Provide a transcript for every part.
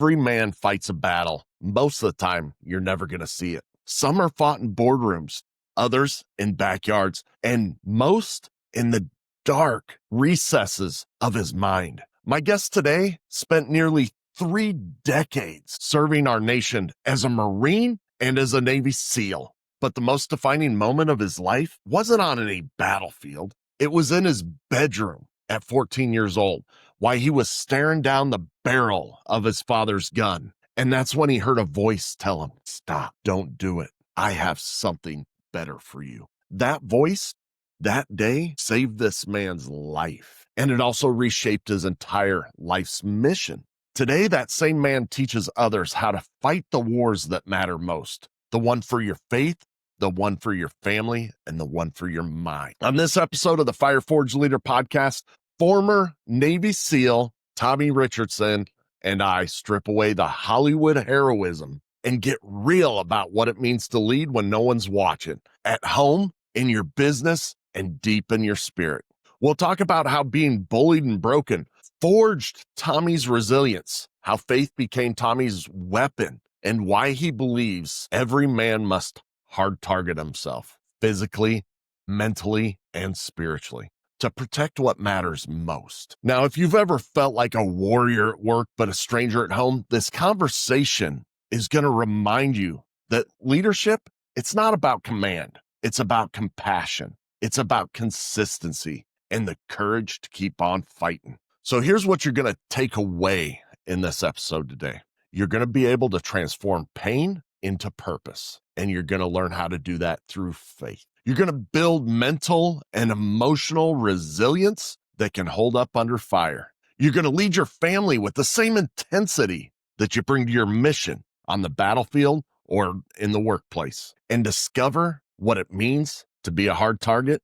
Every man fights a battle. Most of the time, you're never going to see it. Some are fought in boardrooms, others in backyards, and most in the dark recesses of his mind. My guest today spent nearly 3 decades serving our nation as a Marine and as a Navy SEAL. But the most defining moment of his life wasn't on any battlefield. It was in his bedroom at 14 years old, while he was staring down the barrel of his father's gun. And that's when he heard a voice tell him, "Stop, don't do it. I have something better for you." That voice, that day, saved this man's life. And it also reshaped his entire life's mission. Today, that same man teaches others how to fight the wars that matter most. The one for your faith, the one for your family, and the one for your mind. On this episode of the Fire Forged Leader podcast, former Navy SEAL Tommy Richardson and I strip away the Hollywood heroism and get real about what it means to lead when no one's watching, at home, in your business, and deep in your spirit. We'll talk about how being bullied and broken forged Tommy's resilience, how faith became Tommy's weapon, and why he believes every man must hard target himself physically, mentally, and spiritually to protect what matters most. Now, if you've ever felt like a warrior at work but a stranger at home, this conversation is going to remind you that leadership, it's not about command. It's about compassion. It's about consistency and the courage to keep on fighting. So here's what you're going to take away in this episode today. You're going to be able to transform pain into purpose, and you're going to learn how to do that through faith. You're going to build mental and emotional resilience that can hold up under fire. You're going to lead your family with the same intensity that you bring to your mission on the battlefield or in the workplace, and discover what it means to be a hard target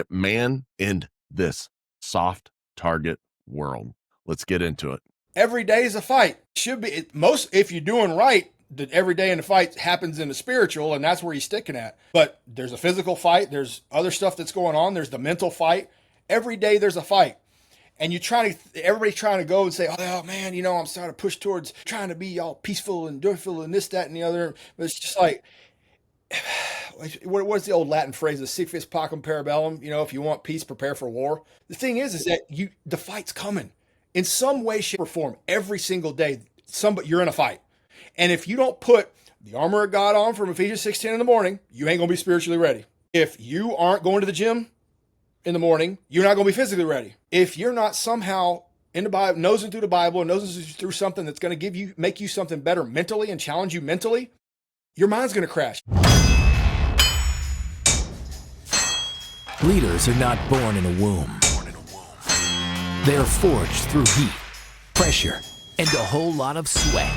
man in this soft target world. Let's get into it. Every day is a fight. Should be most, if you're doing right, that every day in the fight happens in the spiritual, and that's where you're sticking at. But there's a physical fight. There's other stuff that's going on. There's the mental fight. Every day there's a fight. And everybody's trying to go and say, "Oh man, I'm starting to push towards trying to be all peaceful and joyful and this, that, and the other." But it's just like, what's the old Latin phrase? The sic vis pacem parabellum. If you want peace, prepare for war. The thing is that the fight's coming in some way, shape, or form. Every single day, you're in a fight. And if you don't put the armor of God on from Ephesians 6:10 in the morning, you ain't going to be spiritually ready. If you aren't going to the gym in the morning, you're not going to be physically ready. If you're not somehow in the Bible, nosing through the Bible and nosing through something that's going to make you something better mentally and challenge you mentally, your mind's going to crash. Leaders are not born in a womb. They are forged through heat, pressure, and a whole lot of sweat.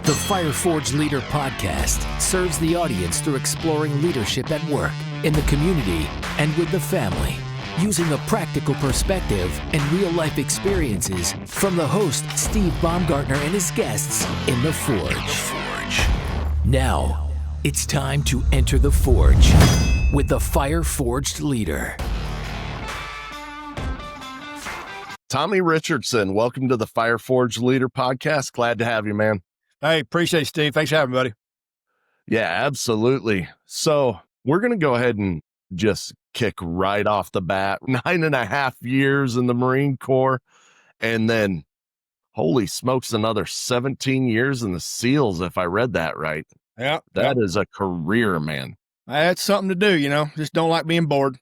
The Fire Forged Leader podcast serves the audience through exploring leadership at work, in the community, and with the family, using a practical perspective and real-life experiences from the host, Steve Baumgartner, and his guests in the Forge. Now, it's time to enter the Forge with the Fire Forged Leader. Tommy Richardson, welcome to the Fire Forged Leader podcast. Glad to have you, man. Hey, appreciate it, Steve. Thanks for having me, buddy. Yeah, absolutely. So we're going to go ahead and just kick right off the bat. 9.5 years in the Marine Corps, and then, holy smokes, another 17 years in the SEALs, if I read that right. Yeah. That is a career, man. I had something to do, just don't like being bored.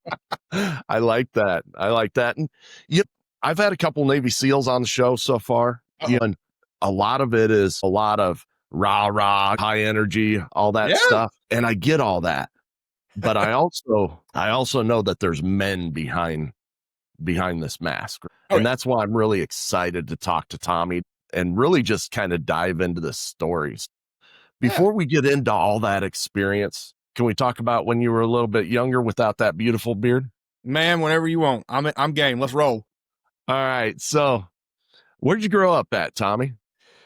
I like that. And yep, I've had a couple Navy SEALs on the show so far. And a lot of it is a lot of rah, high energy, all that stuff. And I get all that. But I also know that there's men behind this mask. And that's why I'm really excited to talk to Tommy and really just kind of dive into the stories. Before we get into all that experience, can we talk about when you were a little bit younger without that beautiful beard? Man, whenever you want. I'm game. Let's roll. All right. So where'd you grow up at, Tommy?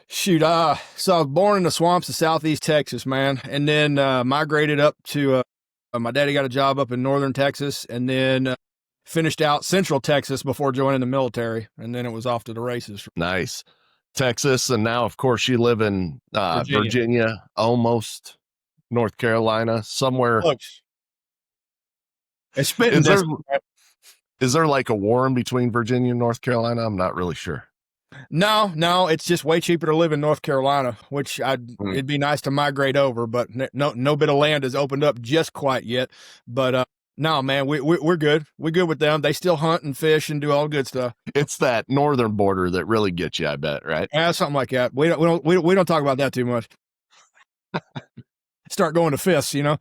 Shoot, so I was born in the swamps of Southeast Texas, man, and then migrated up to, my daddy got a job up in Northern Texas, and then finished out Central Texas before joining the military, and then it was off to the races. Nice. Texas, and now, of course, you live in Virginia, almost North Carolina, somewhere. Close. It's spitting Is there distance. is there like a war in between Virginia and North Carolina? I'm not really sure. No, it's just way cheaper to live in North Carolina, which it'd be nice to migrate over, but no bit of land has opened up just quite yet. But no, man, we're good. We're good with them. They still hunt and fish and do all good stuff. It's that northern border that really gets you, I bet, right? Yeah, something like that. We don't talk about that too much. Start going to fists, you know.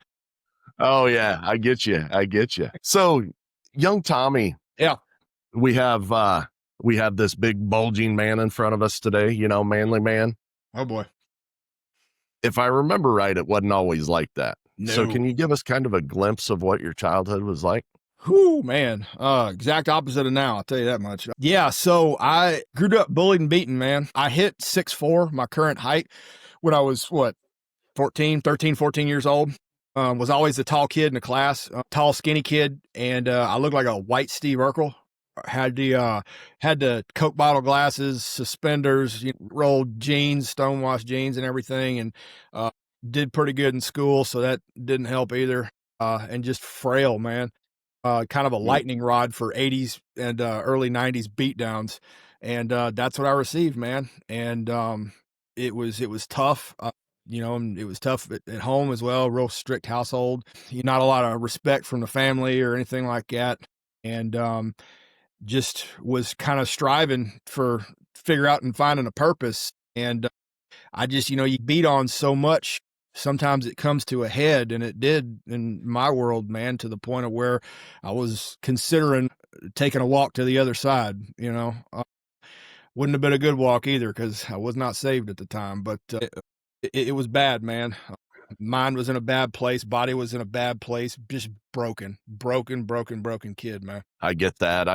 Oh yeah, I get you. So, young Tommy, Yeah, we have this big bulging man in front of us today, manly man. oh boy. If I remember right, it wasn't always like that. No. So can you give us kind of a glimpse of what your childhood was like? Whew, man. Exact opposite of now, I'll tell you that much. Yeah, so I grew up bullied and beaten, man. I hit 6'4", my current height, when I was, 14 years old. Was always the tall kid in the class, tall, skinny kid, and I looked like a white Steve Urkel. Had the Coke bottle glasses, suspenders, rolled jeans, stonewashed jeans, and everything, and did pretty good in school, so that didn't help either. And just frail, man. Kind of a lightning rod for 80s and early 90s beatdowns, and that's what I received, man. And it was tough. And it was tough at home as well. Real strict household. Not a lot of respect from the family or anything like that. And just was kind of striving for figure out and finding a purpose. And I just, you beat on so much. Sometimes it comes to a head, and it did in my world, man, to the point of where I was considering taking a walk to the other side. Wouldn't have been a good walk either, because I was not saved at the time, but it was bad, man. Mind was in a bad place. Body was in a bad place. Just broken kid, man. I get that.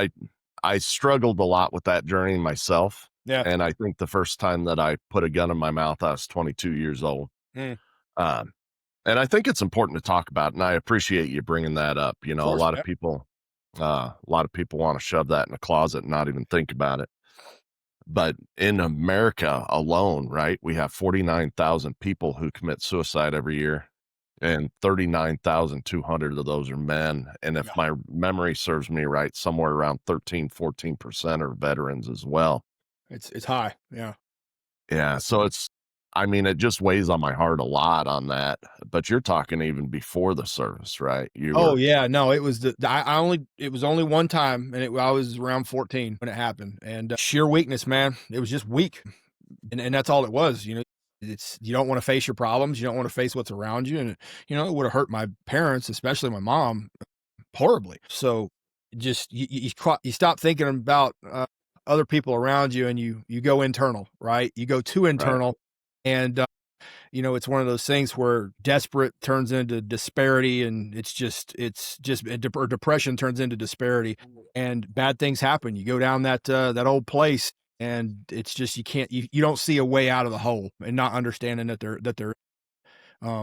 I struggled a lot with that journey myself. Yeah. And I think the first time that I put a gun in my mouth, I was 22 years old. And I think it's important to talk about, and I appreciate you bringing that up. A lot of people want to shove that in a closet and not even think about it. But in America alone, right, we have 49,000 people who commit suicide every year, and 39,200 of those are men. And if my memory serves me right, somewhere around 13-14% are veterans as well. It's high. Yeah. Yeah. So it just weighs on my heart a lot on that. But you're talking even before the service, right? Yeah. No, it was it was only one time, and I was around 14 when it happened, and sheer weakness, man. It was just weak. And that's all it was. You don't want to face your problems. You don't want to face what's around you. And, it would have hurt my parents, especially my mom, horribly. So just, you stop thinking about, other people around you, and you go internal, right? You go too internal. Right. And, it's one of those things where desperate turns into disparity, and depression turns into disparity, and bad things happen. You go down that old place, and it's just, you don't see a way out of the hole, and not understanding that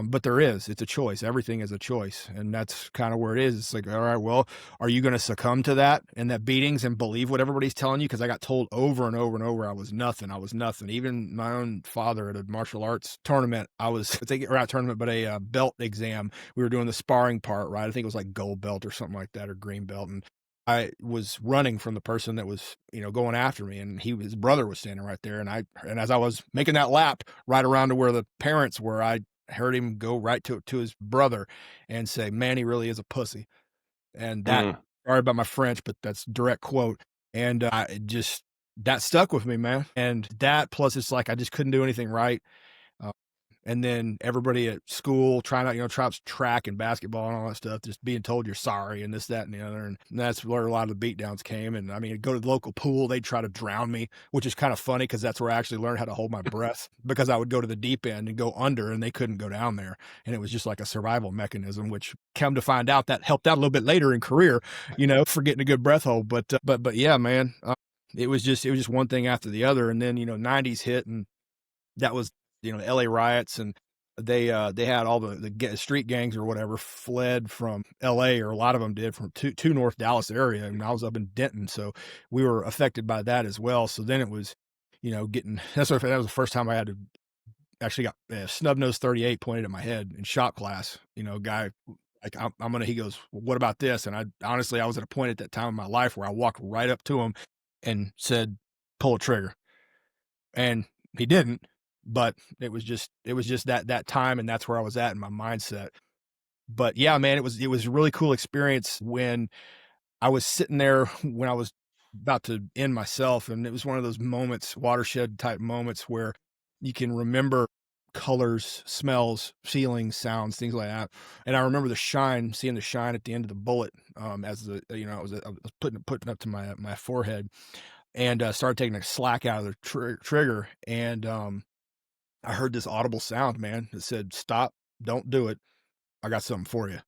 but there is. It's a choice. Everything is a choice, and that's kind of where it is. It's like, all right, well, are you going to succumb to that and that beatings and believe what everybody's telling you? Because I got told over and over and over I was nothing. Even my own father at a martial arts tournament, a belt exam. We were doing the sparring part, right? I think it was like gold belt or something like that, or green belt, and I was running from the person that was, going after me, and his brother was standing right there, and as I was making that lap right around to where the parents were, I heard him go right to his brother and say, "Man, he really is a pussy." And that, sorry about my French, but that's direct quote. And that stuck with me, man. And that, plus it's like I just couldn't do anything right. And then everybody at school trying out, track and basketball and all that stuff, just being told you're sorry and this, that, and the other. And that's where a lot of the beatdowns came. And go to the local pool, they'd try to drown me, which is kind of funny, because that's where I actually learned how to hold my breath, because I would go to the deep end and go under, and they couldn't go down there. And it was just like a survival mechanism, which come to find out that helped out a little bit later in career, for getting a good breath hold. But yeah, man, it was just one thing after the other. And then, 90s hit, and that was, the LA riots, and they had all the street gangs or whatever fled from LA, or a lot of them did, from to North Dallas area. And I was up in Denton, so we were affected by that as well. So then it was, that was the first time I had to actually got a snub nose 38 pointed at my head in shop class. Guy, like he goes, well, what about this? And I was at a point at that time in my life where I walked right up to him and said, pull a trigger. And he didn't, but it was just that time. And that's where I was at in my mindset. But yeah, man, it was a really cool experience when I was sitting there when I was about to end myself. And it was one of those moments, watershed type moments, where you can remember colors, smells, feelings, sounds, things like that. And I remember seeing the shine at the end of the bullet, as I was putting it up to my forehead, and started taking the slack out of the trigger. And I heard this audible sound, man, that said, stop, don't do it. I got something for you.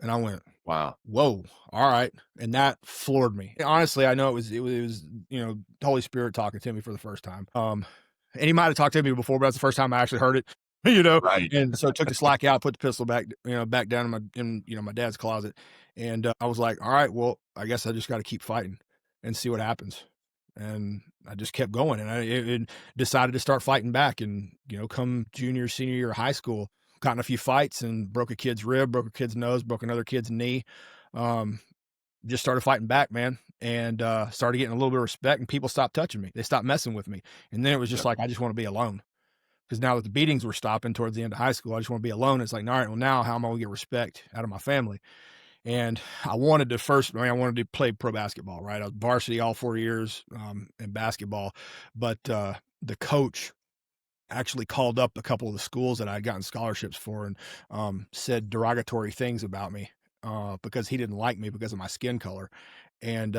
And I went, Wow. whoa, all right. And that floored me. And honestly, I know it was, the Holy Spirit talking to me for the first time. And he might have talked to me before, but that's the first time I actually heard it, Right. And so I took the slack out, put the pistol back down in my dad's closet. And I was like, all right, well, I guess I just got to keep fighting and see what happens. And I just kept going, and I decided to start fighting back. And, come junior, senior year of high school, got in a few fights and broke a kid's rib, broke a kid's nose, broke another kid's knee. Just started fighting back, man. And started getting a little bit of respect, and people stopped touching me. They stopped messing with me. And then it was just like, I just want to be alone. Because now that the beatings were stopping towards the end of high school, I just want to be alone. It's like, all right, well, now how am I going to get respect out of my family? And I wanted to play pro basketball, right? I was varsity all 4 years in basketball, but the coach actually called up a couple of the schools that I had gotten scholarships for, and said derogatory things about me because he didn't like me because of my skin color. And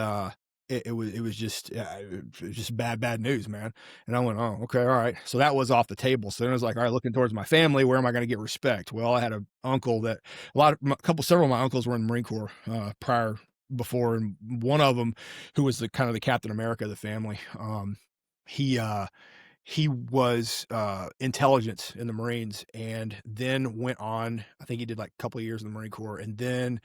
it was just bad news, man. And I went, oh, okay, all right. So that was off the table. So then I was like, all right, looking towards my family, where am I going to get respect? Well, I had an uncle that several of my uncles were in the Marine Corps before, and one of them, who was the kind of the Captain America of the family, he was intelligence in the Marines, and then went on, I think he did like a couple of years in the Marine Corps, and then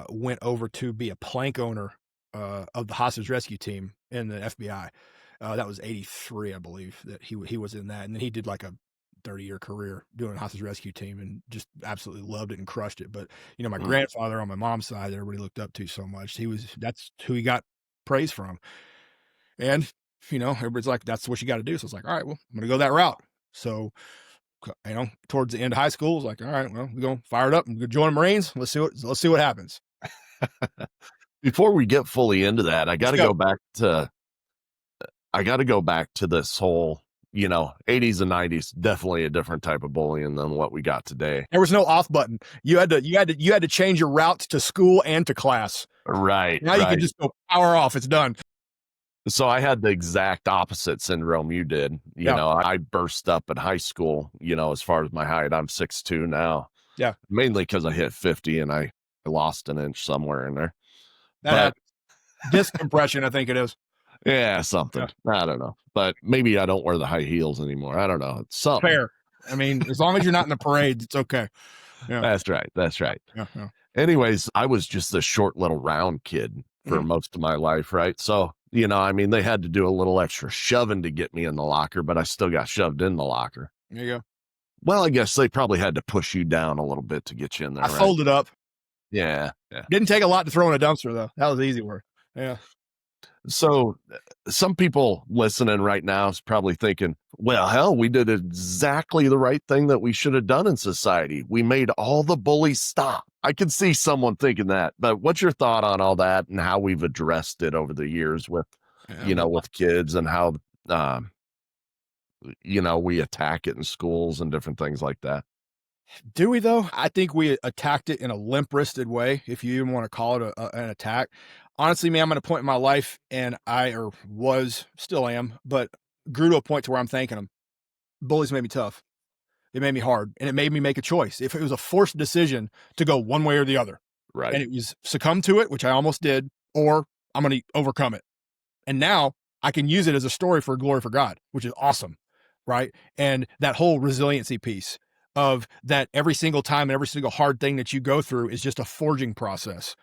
went over to be a plank owner of the hostage rescue team in the FBI. That was 83, I believe, that he was in that. And then he did like a 30-year career doing hostage rescue team, and just absolutely loved it and crushed it. But, my grandfather on my mom's side, everybody looked up to so much. That's who he got praise from. And, everybody's like, that's what you got to do. So it's like, all right, well, I'm going to go that route. So, towards the end of high school, it's like, all right, well, we're going to fire it up and go join the Marines. Let's see what happens. Before we get fully into that, I got to go back to this whole, 80s and 90s, definitely a different type of bullying than what we got today. There was no off button. You had to change your routes to school and to class. Right. Now you can just go power off. It's done. So I had the exact opposite syndrome you did. I burst up in high school, as far as my height. I'm 6'2" now. Yeah. Mainly because I hit 50 and I lost an inch somewhere in there. Disc compression, I think it is. Yeah, something. Yeah. I don't know. But maybe I don't wear the high heels anymore. I don't know. It's something. Fair. I mean, as long as you're not in the parades, it's okay. Yeah. That's right. Yeah. Anyways, I was just a short little round kid for most of my life, right? So, they had to do a little extra shoving to get me in the locker, but I still got shoved in the locker. There you go. Well, I guess they probably had to push you down a little bit to get you in there. I folded up. Yeah. Didn't take a lot to throw in a dumpster, though. That was the easy work. Yeah. So some people listening right now is probably thinking, well, hell, we did exactly the right thing that we should have done in society. We made all the bullies stop. I can see someone thinking that, but what's your thought on all that and how we've addressed it over the years with, with kids, and how, we attack it in schools and different things like that? Do we, though? I think we attacked it in a limp-wristed way, if you even want to call it an attack. Honestly, man, I'm at a point in my life, and still am, but grew to a point to where I'm thanking them. Bullies made me tough. It made me hard, and it made me make a choice. If it was a forced decision to go one way or the other, right, and it was succumb to it, which I almost did, or I'm going to overcome it. And now I can use it as a story for glory for God, which is awesome, right? And that whole resiliency piece of that, every single time and every single hard thing that you go through is just a forging process.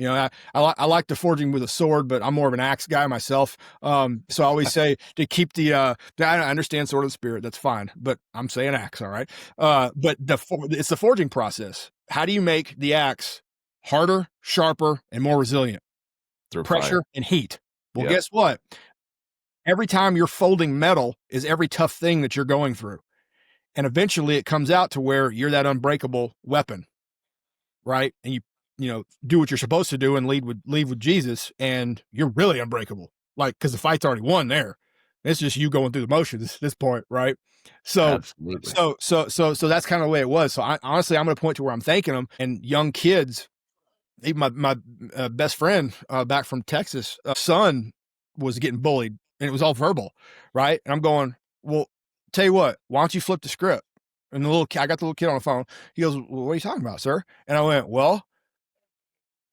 You know, I like the forging with a sword, but I'm more of an axe guy myself. So I always say to keep I understand sword of the spirit. That's fine, but I'm saying axe. All right. But it's the forging process. How do you make the axe harder, sharper, and more resilient? Through Pressure fire. and heat. Well, Yep. guess what? Every time you're folding metal is every tough thing that you're going through. And eventually it comes out to where you're that unbreakable weapon, right? And you do what you're supposed to do and lead with Jesus, and you're really unbreakable. Like, because the fight's already won there. It's just you going through the motions at this point, right? So Absolutely. so that's kind of the way it was. So honestly, I'm at a point to where I'm thanking them, and young kids. Even my best friend back from Texas, son was getting bullied, and it was all verbal, right? And I'm going, well, tell you what, why don't you flip the script? And I got the little kid on the phone. He goes, well, what are you talking about, sir? And I went, well,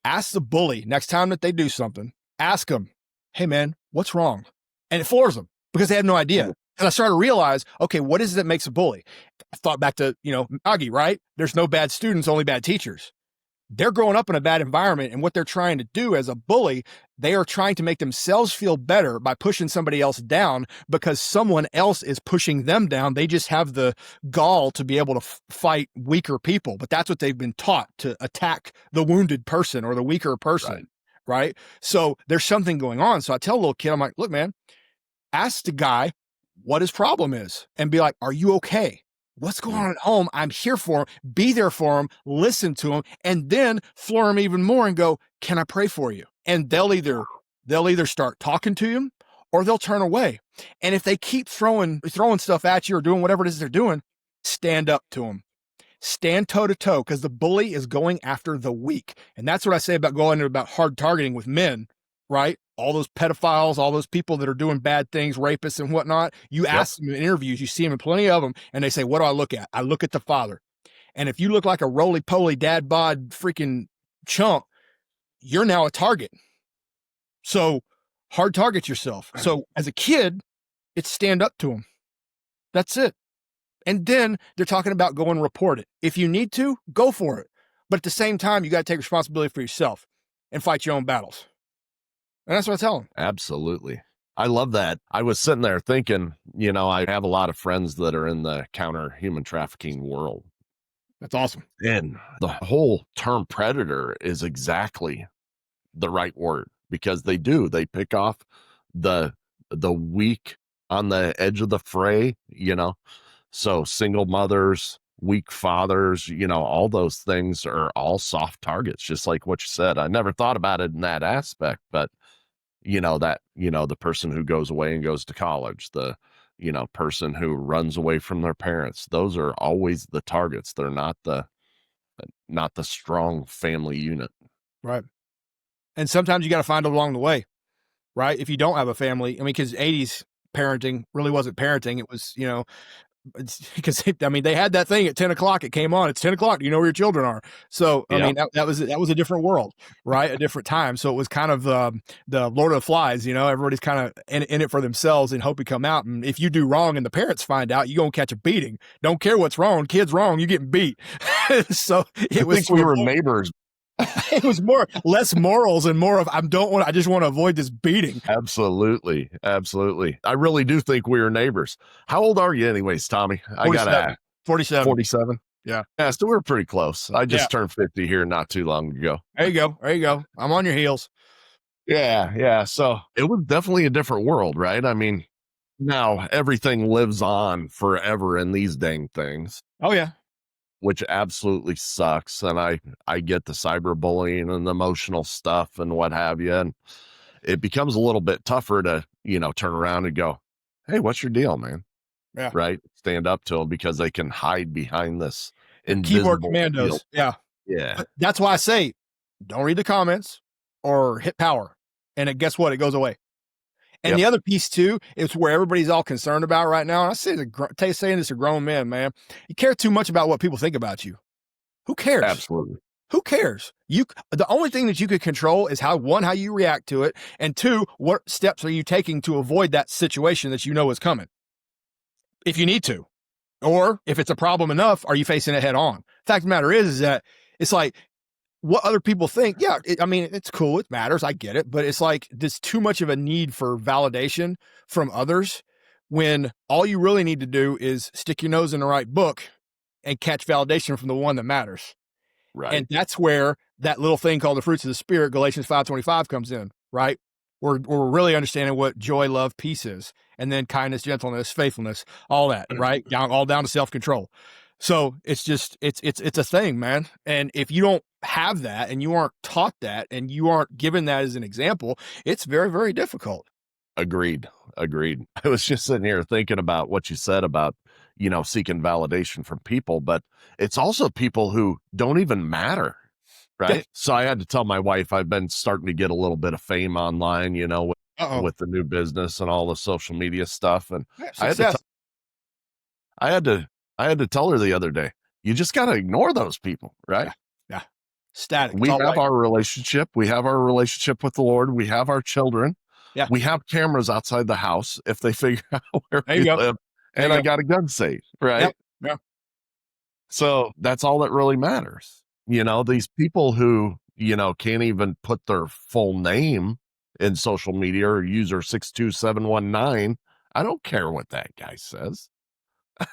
ask the bully next time that they do something, ask them, hey man, what's wrong? And it floors them because they have no idea. And I started to realize, okay, what is it that makes a bully? I thought back to, Miyagi, right? There's no bad students, only bad teachers. They're growing up in a bad environment, and what they're trying to do as a bully, they are trying to make themselves feel better by pushing somebody else down because someone else is pushing them down. They just have the gall to be able to fight weaker people, but that's what they've been taught, to attack the wounded person or the weaker person, right? So there's something going on. So I tell a little kid, I'm like, look, man, ask the guy what his problem is and be like, are you okay? What's going on at home? I'm here for him. Be there for him. Listen to him, and then floor him even more and go, "Can I pray for you?" And they'll either start talking to him or they'll turn away. And if they keep throwing stuff at you or doing whatever it is they're doing, stand up to them. Stand toe to toe, because the bully is going after the weak, and that's what I say about going about hard targeting with men. Right? All those pedophiles, all those people that are doing bad things, rapists and whatnot. You ask them in interviews, you see them in plenty of them, and they say, what do I look at? I look at the father. And if you look like a roly-poly dad bod freaking chump, you're now a target. So hard target yourself. So as a kid, it's stand up to them. That's it. And then they're talking about go and report it. If you need to, go for it. But at the same time, you got to take responsibility for yourself and fight your own battles. And that's what I tell them. Absolutely. I love that. I was sitting there thinking, I have a lot of friends that are in the counter human trafficking world. That's awesome. And the whole term predator is exactly the right word, because they pick off the weak on the edge of the fray, So single mothers, weak fathers, all those things are all soft targets, just like what you said. I never thought about it in that aspect, but the person who goes away and goes to college, the, person who runs away from their parents, those are always the targets. They're not the strong family unit. Right. And sometimes you got to find it along the way, right? If you don't have a family, because 80s parenting really wasn't parenting. It was, because they had that thing at 10 o'clock. It came on. It's 10 o'clock. Do you know where your children are? So, that was a different world, right? A different time. So it was kind of the Lord of the Flies, everybody's kind of in it for themselves and hope you come out. And if you do wrong and the parents find out, you're going to catch a beating. Don't care what's wrong. Kid's wrong. You're getting beat. So we were neighbors. It was less morals and more of, I just want to avoid this beating. Absolutely. Absolutely. I really do think we were neighbors. How old are you anyways, Tommy? 47. I gotta 47. 47. Yeah. Yeah. So we're pretty close. I just turned 50 here not too long ago. There you go. I'm on your heels. Yeah. Yeah. So it was definitely a different world, right? Now everything lives on forever in these dang things. Oh yeah. Which absolutely sucks. And I get the cyberbullying and the emotional stuff and what have you. And it becomes a little bit tougher to, turn around and go, hey, what's your deal, man? Yeah. Right. Stand up to them, because they can hide behind this keyboard commandos. field. Yeah. Yeah. But that's why I say, don't read the comments or hit power. And guess what? It goes away. And the other piece too, is where everybody's all concerned about right now. And I say saying this to grown men, man, you care too much about what people think about you. Who cares? Absolutely. Who cares? The only thing that you could control is how you react to it. And two, what steps are you taking to avoid that situation that is coming? If you need to, or if it's a problem enough, are you facing it head on? Fact of the matter is that it's like, what other people think. Yeah. I mean, it's cool. It matters. I get it. But it's like, there's too much of a need for validation from others when all you really need to do is stick your nose in the right book and catch validation from the one that matters. Right. And that's where that little thing called the fruits of the Spirit, Galatians 5:25 comes in, right? We're really understanding what joy, love, peace is. And then kindness, gentleness, faithfulness, all that, right? All down to self-control. So it's just, it's a thing, man. And if you don't have that and you aren't taught that and you aren't given that as an example, it's very, very difficult. Agreed. I was just sitting here thinking about what you said about, seeking validation from people, but it's also people who don't even matter. Right. Yeah. So I had to tell my wife, I've been starting to get a little bit of fame online, with the new business and all the social media stuff. And I had to tell her the other day, you just got to ignore those people. Right. Yeah. Static. We have our relationship. We have our relationship with the Lord. We have our children. Yeah. We have cameras outside the house if they figure out where we live. And I got a gun safe. Right. Yep. Yeah. So that's all that really matters. These people who, can't even put their full name in social media or user 62719. I don't care what that guy says.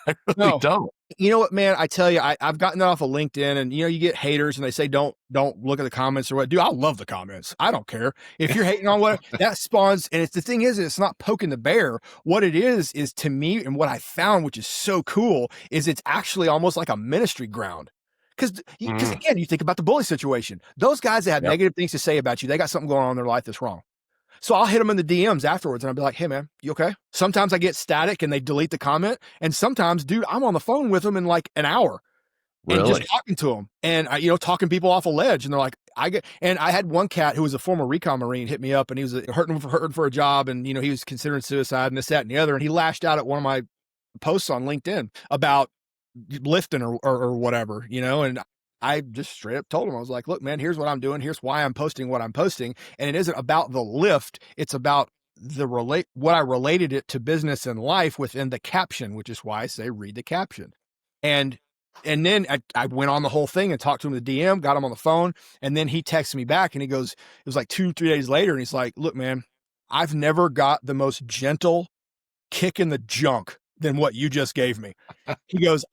I really don't. You know what, man? I tell you, I've gotten that off of LinkedIn, and you get haters, and they say don't look at the comments or what. Dude, I love the comments. I don't care if you're hating on what that spawns. And the thing is, it's not poking the bear. What it is to me, and what I found, which is so cool, is it's actually almost like a ministry ground. Because again, you think about the bully situation. Those guys that have negative things to say about you, they got something going on in their life that's wrong. So I'll hit them in the DMs afterwards and I'll be like, hey man, you okay? Sometimes I get static and they delete the comment. And sometimes, dude, I'm on the phone with them in like an hour and just talking to them and, talking people off a ledge. And they're like, and I had one cat who was a former recon Marine hit me up and he was hurting for a job. And, he was considering suicide and this, that, and the other. And he lashed out at one of my posts on LinkedIn about lifting or whatever, and I just straight up told him, I was like, look, man, here's what I'm doing. Here's why I'm posting what I'm posting. And it isn't about the lift. It's about what I related it to business and life within the caption, which is why I say, read the caption. And then I went on the whole thing and talked to him in the DM, got him on the phone. And then he texted me back and he goes, it was like 2-3 days later. And he's like, look, man, I've never got the most gentle kick in the junk than what you just gave me. He goes,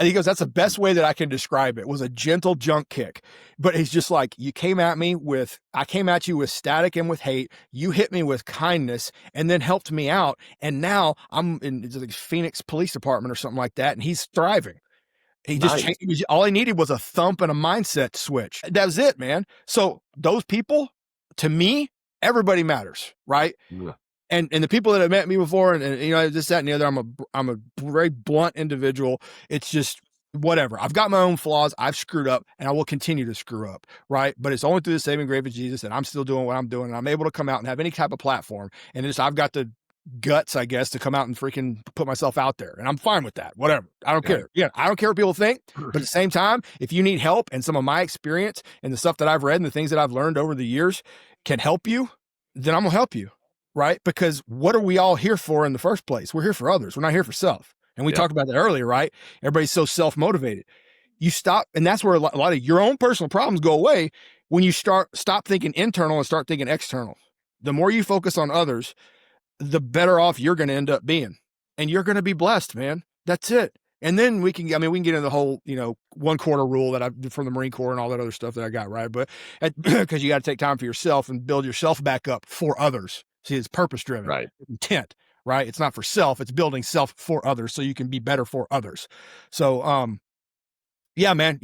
he goes, that's the best way that I can describe it, was a gentle junk kick. But he's just like, I came at you with static and with hate. You hit me with kindness and then helped me out. And now I'm in the Phoenix Police Department or something like that. And he's thriving. He just changed. All he needed was a thump and a mindset switch. That was it, man. So those people, to me, everybody matters, right? Yeah. And the people that have met me before and this, that, and the other, I'm a very blunt individual. It's just whatever. I've got my own flaws. I've screwed up and I will continue to screw up. Right. But it's only through the saving grace of Jesus that I'm still doing what I'm doing. And I'm able to come out and have any type of platform. And I've got the guts, I guess, to come out and freaking put myself out there. And I'm fine with that. Whatever. I don't care. Yeah. I don't care what people think. But at the same time, if you need help and some of my experience and the stuff that I've read and the things that I've learned over the years can help you, then I'm going to help you. Right? Because what are we all here for in the first place? We're here for others. We're not here for self. And we talked about that earlier, right? Everybody's so self-motivated. You stop, and that's where a lot of your own personal problems go away when you stop thinking internal and start thinking external. The more you focus on others, the better off you're going to end up being. And you're going to be blessed, man. That's it. And then we can get into the whole, 1 quarter rule that I've from the Marine Corps and all that other stuff that I got, right? But because you got to take time for yourself and build yourself back up for others. See, it's purpose-driven, right? Intent, right? It's not for self. It's building self for others so you can be better for others. So, yeah, man,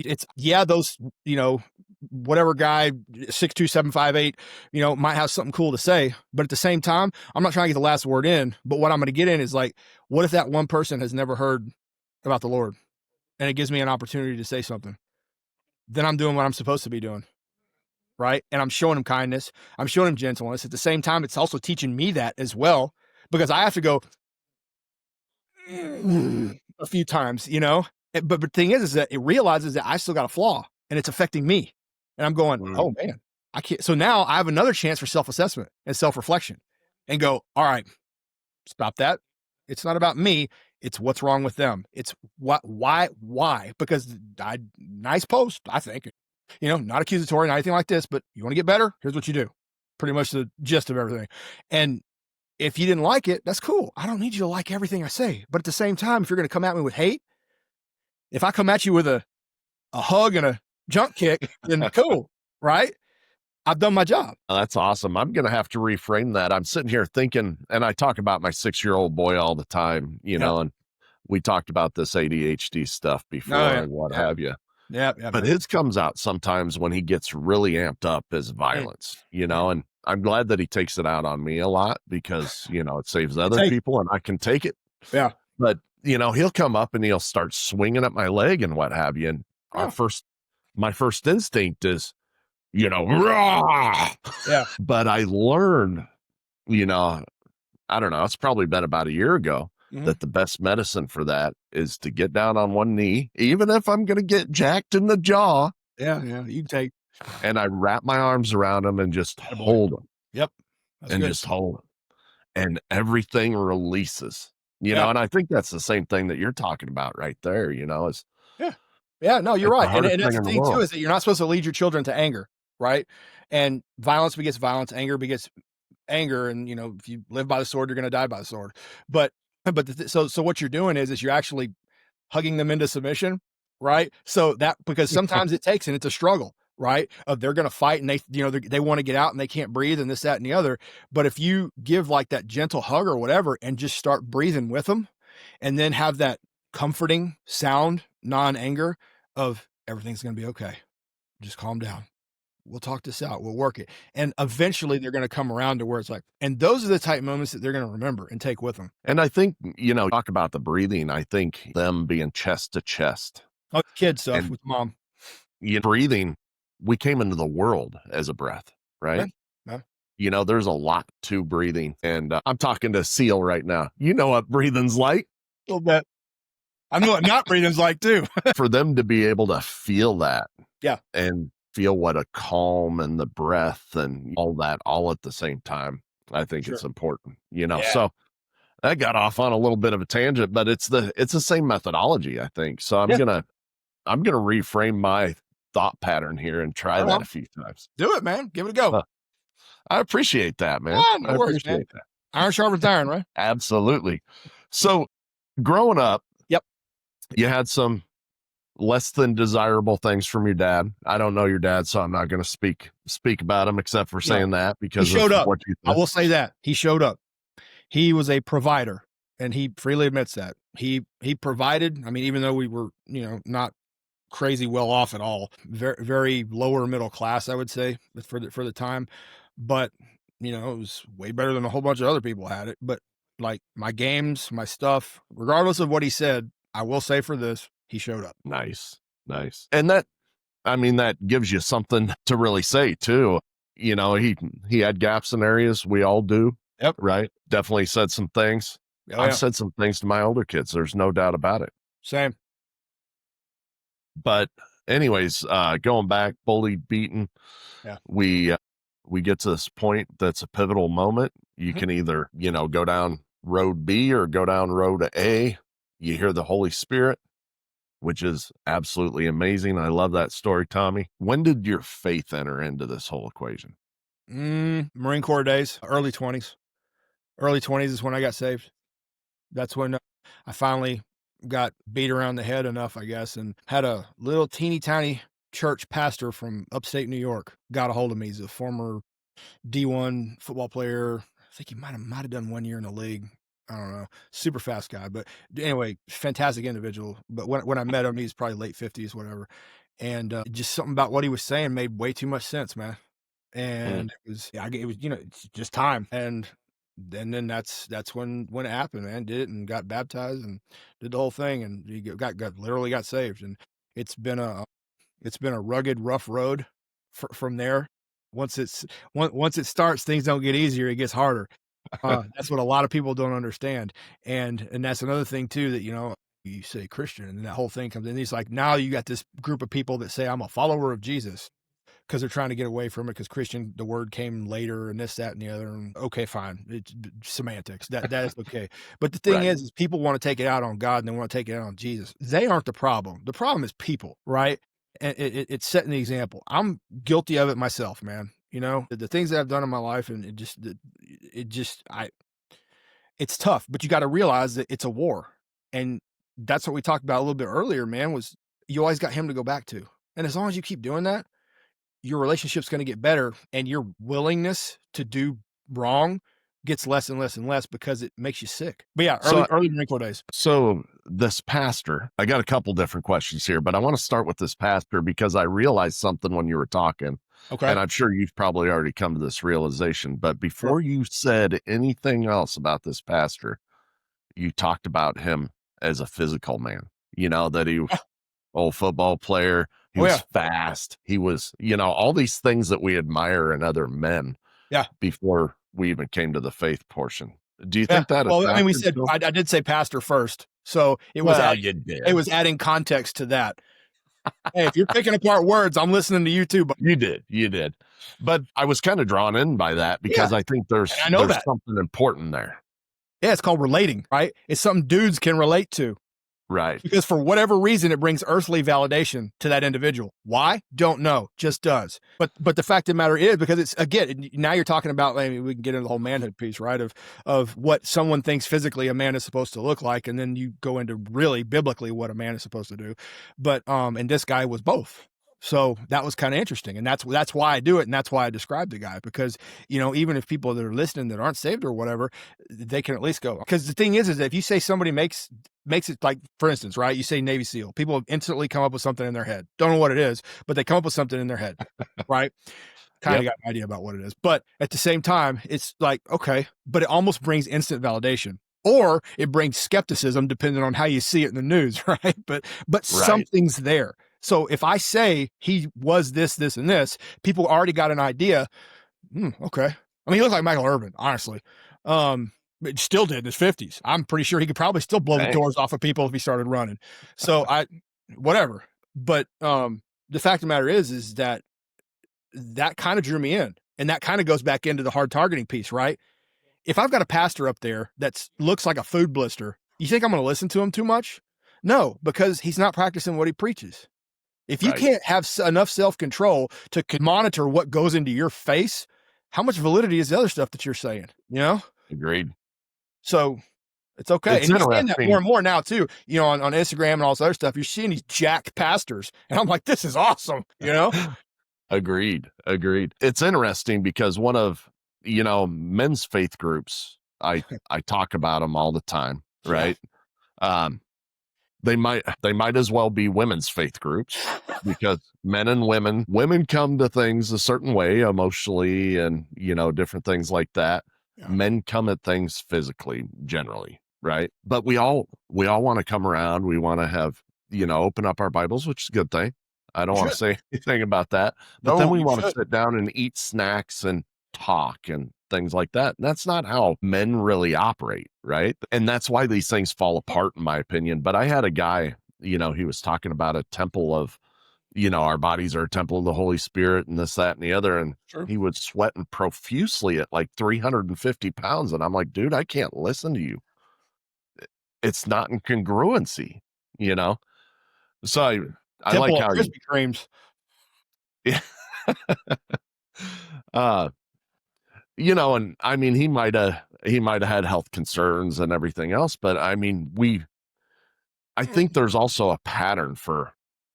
those, whatever guy 62758, might have something cool to say, but at the same time, I'm not trying to get the last word in, but what I'm going to get in is like, what if that one person has never heard about the Lord and it gives me an opportunity to say something? Then I'm doing what I'm supposed to be doing. Right. And I'm showing him kindness. I'm showing him gentleness. At the same time, it's also teaching me that as well, because I have to go a few times, but the thing is that it realizes that I still got a flaw and it's affecting me. And I'm going, oh man, I can't. So now I have another chance for self-assessment and self-reflection and go, all right, stop that. It's not about me. It's what's wrong with them. It's why? Because nice post, I think. not accusatory, not anything like this, but you want to get better? Here's what you do. Pretty much the gist of everything. And if you didn't like it, that's cool. I don't need you to like everything I say. But at the same time, if you're going to come at me with hate, if I come at you with a hug and a junk kick, then cool, right? I've done my job. Oh, that's awesome. I'm going to have to reframe that. I'm sitting here thinking, and I talk about my 6-year-old boy all the time, and we talked about this ADHD stuff before and what have you. Yeah. But his comes out sometimes when he gets really amped up as violence, and I'm glad that he takes it out on me a lot because, it saves other people and I can take it. Yeah. But, he'll come up and he'll start swinging at my leg and what have you. And my first instinct is, rah! Yeah. But I learned, I don't know, it's probably been about a year ago that the best medicine for that is to get down on one knee, even if I'm going to get jacked in the jaw. Yeah. You take. And I wrap my arms around him and just hold him. Yep. That's and good. just hold him. And everything releases, and I think that's the same thing that you're talking about right there, is. Yeah, no, you're right. And that's the thing too, world. is that you're not supposed to lead your children to anger, right? And violence begets violence, anger begets anger. And, if you live by the sword, you're going to die by the sword. But so what you're doing is you're actually hugging them into submission, right? So because sometimes it takes, and it's a struggle, right? They're going to fight and they want to get out and they can't breathe and this, that, and the other. But if you give like that gentle hug or whatever, and just start breathing with them, and then have that comforting sound, non-anger of everything's going to be okay. Just calm down. We'll talk this out. We'll work it. And eventually they're going to come around to where it's like, and those are the type moments that they're going to remember and take with them. And I think, talk about the breathing. I think them being chest to chest. Oh, kid stuff with mom. Breathing, we came into the world as a breath, right? Yeah. There's a lot to breathing. And I'm talking to SEAL right now. You know what breathing's like. A little bit. I know what not breathing's like too. For them to be able to feel that. Yeah. And feel what a calm and the breath and all that all at the same time. I think it's important, So that got off on a little bit of a tangent, but it's the same methodology, I think. So I'm gonna reframe my thought pattern here and try that a few times. Do it, man. Give it a go. I appreciate that, man. Yeah, no I worries, appreciate man. that. Iron sharpens iron, right? Absolutely. So growing up, Yep, you had some less than desirable things from your dad. I don't know your dad, so I'm not going to speak about him except for saying that because he showed up. What you I will say that he showed up. He was a provider, and he freely admits that he provided. I mean, even though we were, not crazy well off at all, very, very lower middle class, I would say for the time, but it was way better than a whole bunch of other people had it. But like my games, my stuff, regardless of what he said, I will say for this, he showed up. Nice. And that gives you something to really say too. He had gaps in areas. We all do. Yep. Right. Definitely said some things. I've said some things to my older kids. There's no doubt about it. Same. But anyways, going back, bullied, beaten. Yeah. We get to this point that's a pivotal moment. You can either, go down road B or go down road A. You hear the Holy Spirit, which is absolutely amazing. I love that story, Tommy. When did your faith enter into this whole equation? Marine Corps days, early 20s. Early 20s is when I got saved. That's when I finally got beat around the head enough, I guess, and had a little teeny tiny church pastor from upstate New York got a hold of me. He's a former D1 football player. I think he might have done 1 year in the league. I don't know. Super fast guy. But anyway, fantastic individual. But when I met him, he's probably late 50s, whatever. And just something about what he was saying made way too much sense, man. And it was it's just time. And then that's when it happened, man. Did it and got baptized and did the whole thing, and he literally got saved. And it's been a rugged, rough road from there. Once it starts, things don't get easier; it gets harder. That's what a lot of people don't understand, and that's another thing too, that you say Christian, and that whole thing comes in. It's like now you got this group of people that say I'm a follower of Jesus because they're trying to get away from it because Christian, the word came later, and this, that, and the other. And okay, fine, it's semantics. That is okay. But the thing is people want to take it out on God and they want to take it out on Jesus. They aren't the problem. The problem is people, right? and it's setting the example. I'm guilty of it myself, man. You know, the things that I've done in my life, and it's tough, but you got to realize that it's a war. And that's what we talked about a little bit earlier, man, was you always got him to go back to. And as long as you keep doing that, your relationship's going to get better, and your willingness to do wrong gets less and less and less because it makes you sick. But yeah, early Marine Corps days. So this pastor, I got a couple different questions here, but I want to start with this pastor because I realized something when you were talking. Okay. And I'm sure you've probably already come to this realization, but before you said anything else about this pastor, you talked about him as a physical man, you know, that he was old football player. He was fast. He was, you know, all these things that we admire in other men. Yeah. Before we even came to the faith portion. Do you think that? Well, I mean, we said, I did say pastor first. So it was, it was adding context to that. Hey, if you're picking apart words, I'm listening to you too. But you did. But I was kind of drawn in by that because I think there's something important there. Yeah, it's called relating, right? It's something dudes can relate to. Right. Because for whatever reason, it brings earthly validation to that individual. Why? Don't know. Just does. But the fact of the matter is, because it's, again, now you're talking about, I mean, we can get into the whole manhood piece, right? Of what someone thinks physically a man is supposed to look like. And then you go into really biblically what a man is supposed to do. But, and this guy was both. So that was kind of interesting. And that's why I do it. And that's why I describe the guy, because, you know, even if people that are listening that aren't saved or whatever, they can at least go. Because the thing is that if you say somebody makes it, like, for instance, right, you say Navy SEAL, people instantly come up with something in their head. Don't know what it is, but they come up with something in their head, right? Kind of got an idea about what it is. But at the same time, it's like, okay, but it almost brings instant validation. Or it brings skepticism depending on how you see it in the news, right? But something's there. So if I say he was this, this, and this, people already got an idea. Okay. I mean, he looked like Michael Irvin, honestly. But still did in his 50s. I'm pretty sure he could probably still blow the doors off of people if he started running. So whatever. But the fact of the matter is that kind of drew me in. And that kind of goes back into the hard targeting piece, right? If I've got a pastor up there that looks like a food blister, you think I'm going to listen to him too much? No, because he's not practicing what he preaches. If you can't have enough self-control to monitor what goes into your face, how much validity is the other stuff that you're saying? You know? Agreed. So it's okay. And you're seeing that more and more now too, you know, on Instagram and all this other stuff, you're seeing these jacked pastors. And I'm like, this is awesome. You know? Agreed. It's interesting because one of, you know, men's faith groups, I talk about them all the time. Right. They might as well be women's faith groups because men and women come to things a certain way emotionally and, you know, different things like that. Yeah. Men come at things physically generally. Right. But we all want to come around. We want to have, you know, open up our Bibles, which is a good thing. I don't want to say anything about that, but then we want to sit down and eat snacks and talk and things like that. And that's not how men really operate, right? And that's why these things fall apart, in my opinion. But I had a guy, you know, he was talking about a temple of, you know, our bodies are a temple of the Holy Spirit and this, that, and the other. And he was sweating profusely at like 350 pounds. And I'm like, dude, I can't listen to you. It's not in congruency, you know? So I like how Krispy Kremes. Yeah. You know, and I mean, he might have had health concerns and everything else, but I mean, I think there's also a pattern for,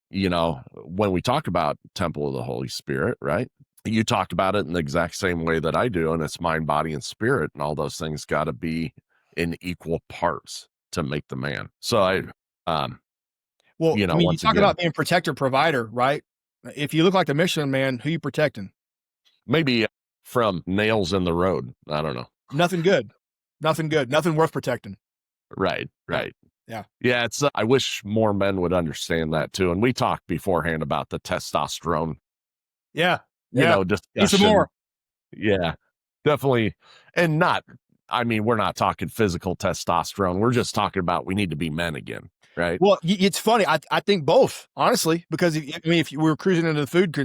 you know, when we talk about temple of the Holy Spirit, right? You talked about it in the exact same way that I do, and it's mind, body, and spirit, and all those things got to be in equal parts to make the man. So well, you know, I mean, you talk about being protector provider, right? If you look like the Michelin Man, who you protecting? Maybe from nails in the road. I don't know. Nothing good. Nothing worth protecting. Right. Yeah. It's, I wish more men would understand that too. And we talked beforehand about the testosterone. Yeah. You know, discussion. Some more. Yeah, definitely. And we're not talking physical testosterone. We're just talking about, we need to be men again. Right. Well, it's funny. I think both, honestly, because if you were cruising into the food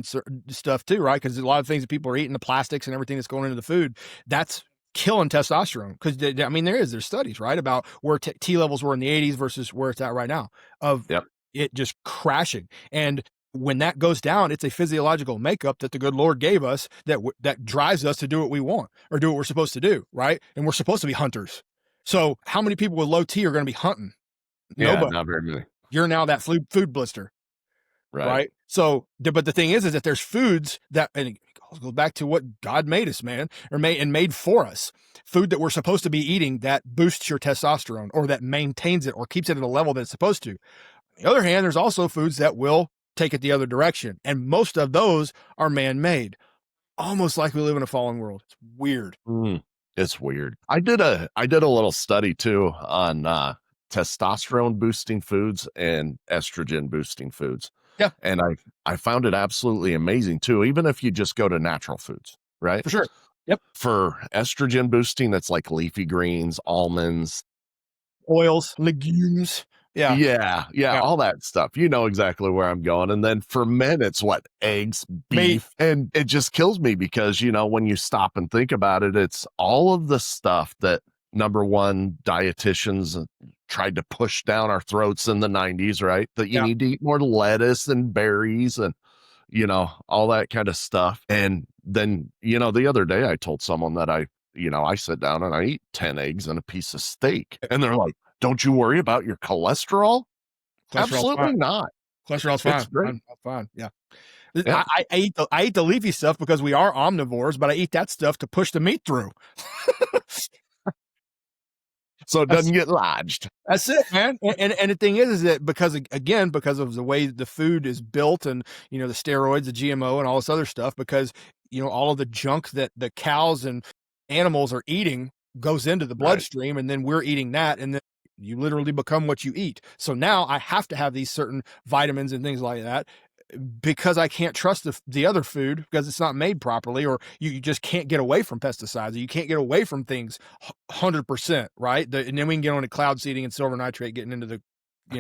stuff too, right? Because a lot of things that people are eating, the plastics and everything that's going into the food, that's killing testosterone. Because there's studies, right, about where T levels were in the 80s versus where it's at right now, of it just crashing. And when that goes down, it's a physiological makeup that the good Lord gave us that drives us to do what we want or do what we're supposed to do, right? And we're supposed to be hunters. So how many people with low T are going to be hunting? Yeah, Nobody. not very many. You're now that food blister, Right. right? So, but the thing is that there's foods that, and it goes back to what God made us, man, or made for us. Food that we're supposed to be eating that boosts your testosterone or that maintains it or keeps it at a level that it's supposed to. On the other hand, there's also foods that will take it the other direction. And most of those are man-made, almost like we live in a fallen world. It's weird. It's weird. I did a little study too on testosterone boosting foods and estrogen boosting foods. Yeah. And I found it absolutely amazing too, even if you just go to natural foods, right? For sure. Yep. For estrogen boosting, that's like leafy greens, almonds, oils, legumes. Yeah. All that stuff. You know exactly where I'm going. And then for men, it's what? Eggs, beef. And it just kills me because, when you stop and think about it, it's all of the stuff that, number one, dietitians tried to push down our throats in the 90s, right? That you need to eat more lettuce and berries and, all that kind of stuff. And then, the other day I told someone that I sit down and I eat 10 eggs and a piece of steak. And they're like, don't you worry about your cholesterol? Absolutely fine. not. Cholesterol's fine. It's great. Fine. Yeah. I eat the leafy stuff because we are omnivores, but I eat that stuff to push the meat through. So it doesn't get lodged. That's it, man. And the thing is that because of the way the food is built and, the steroids, the GMO and all this other stuff, because, all of the junk that the cows and animals are eating goes into the bloodstream, and then we're eating that, and then you literally become what you eat. So now I have to have these certain vitamins and things like that because I can't trust the other food because it's not made properly, or you just can't get away from pesticides, or you can't get away from things 100%, right? And then we can get on to cloud seeding and silver nitrate, getting into the,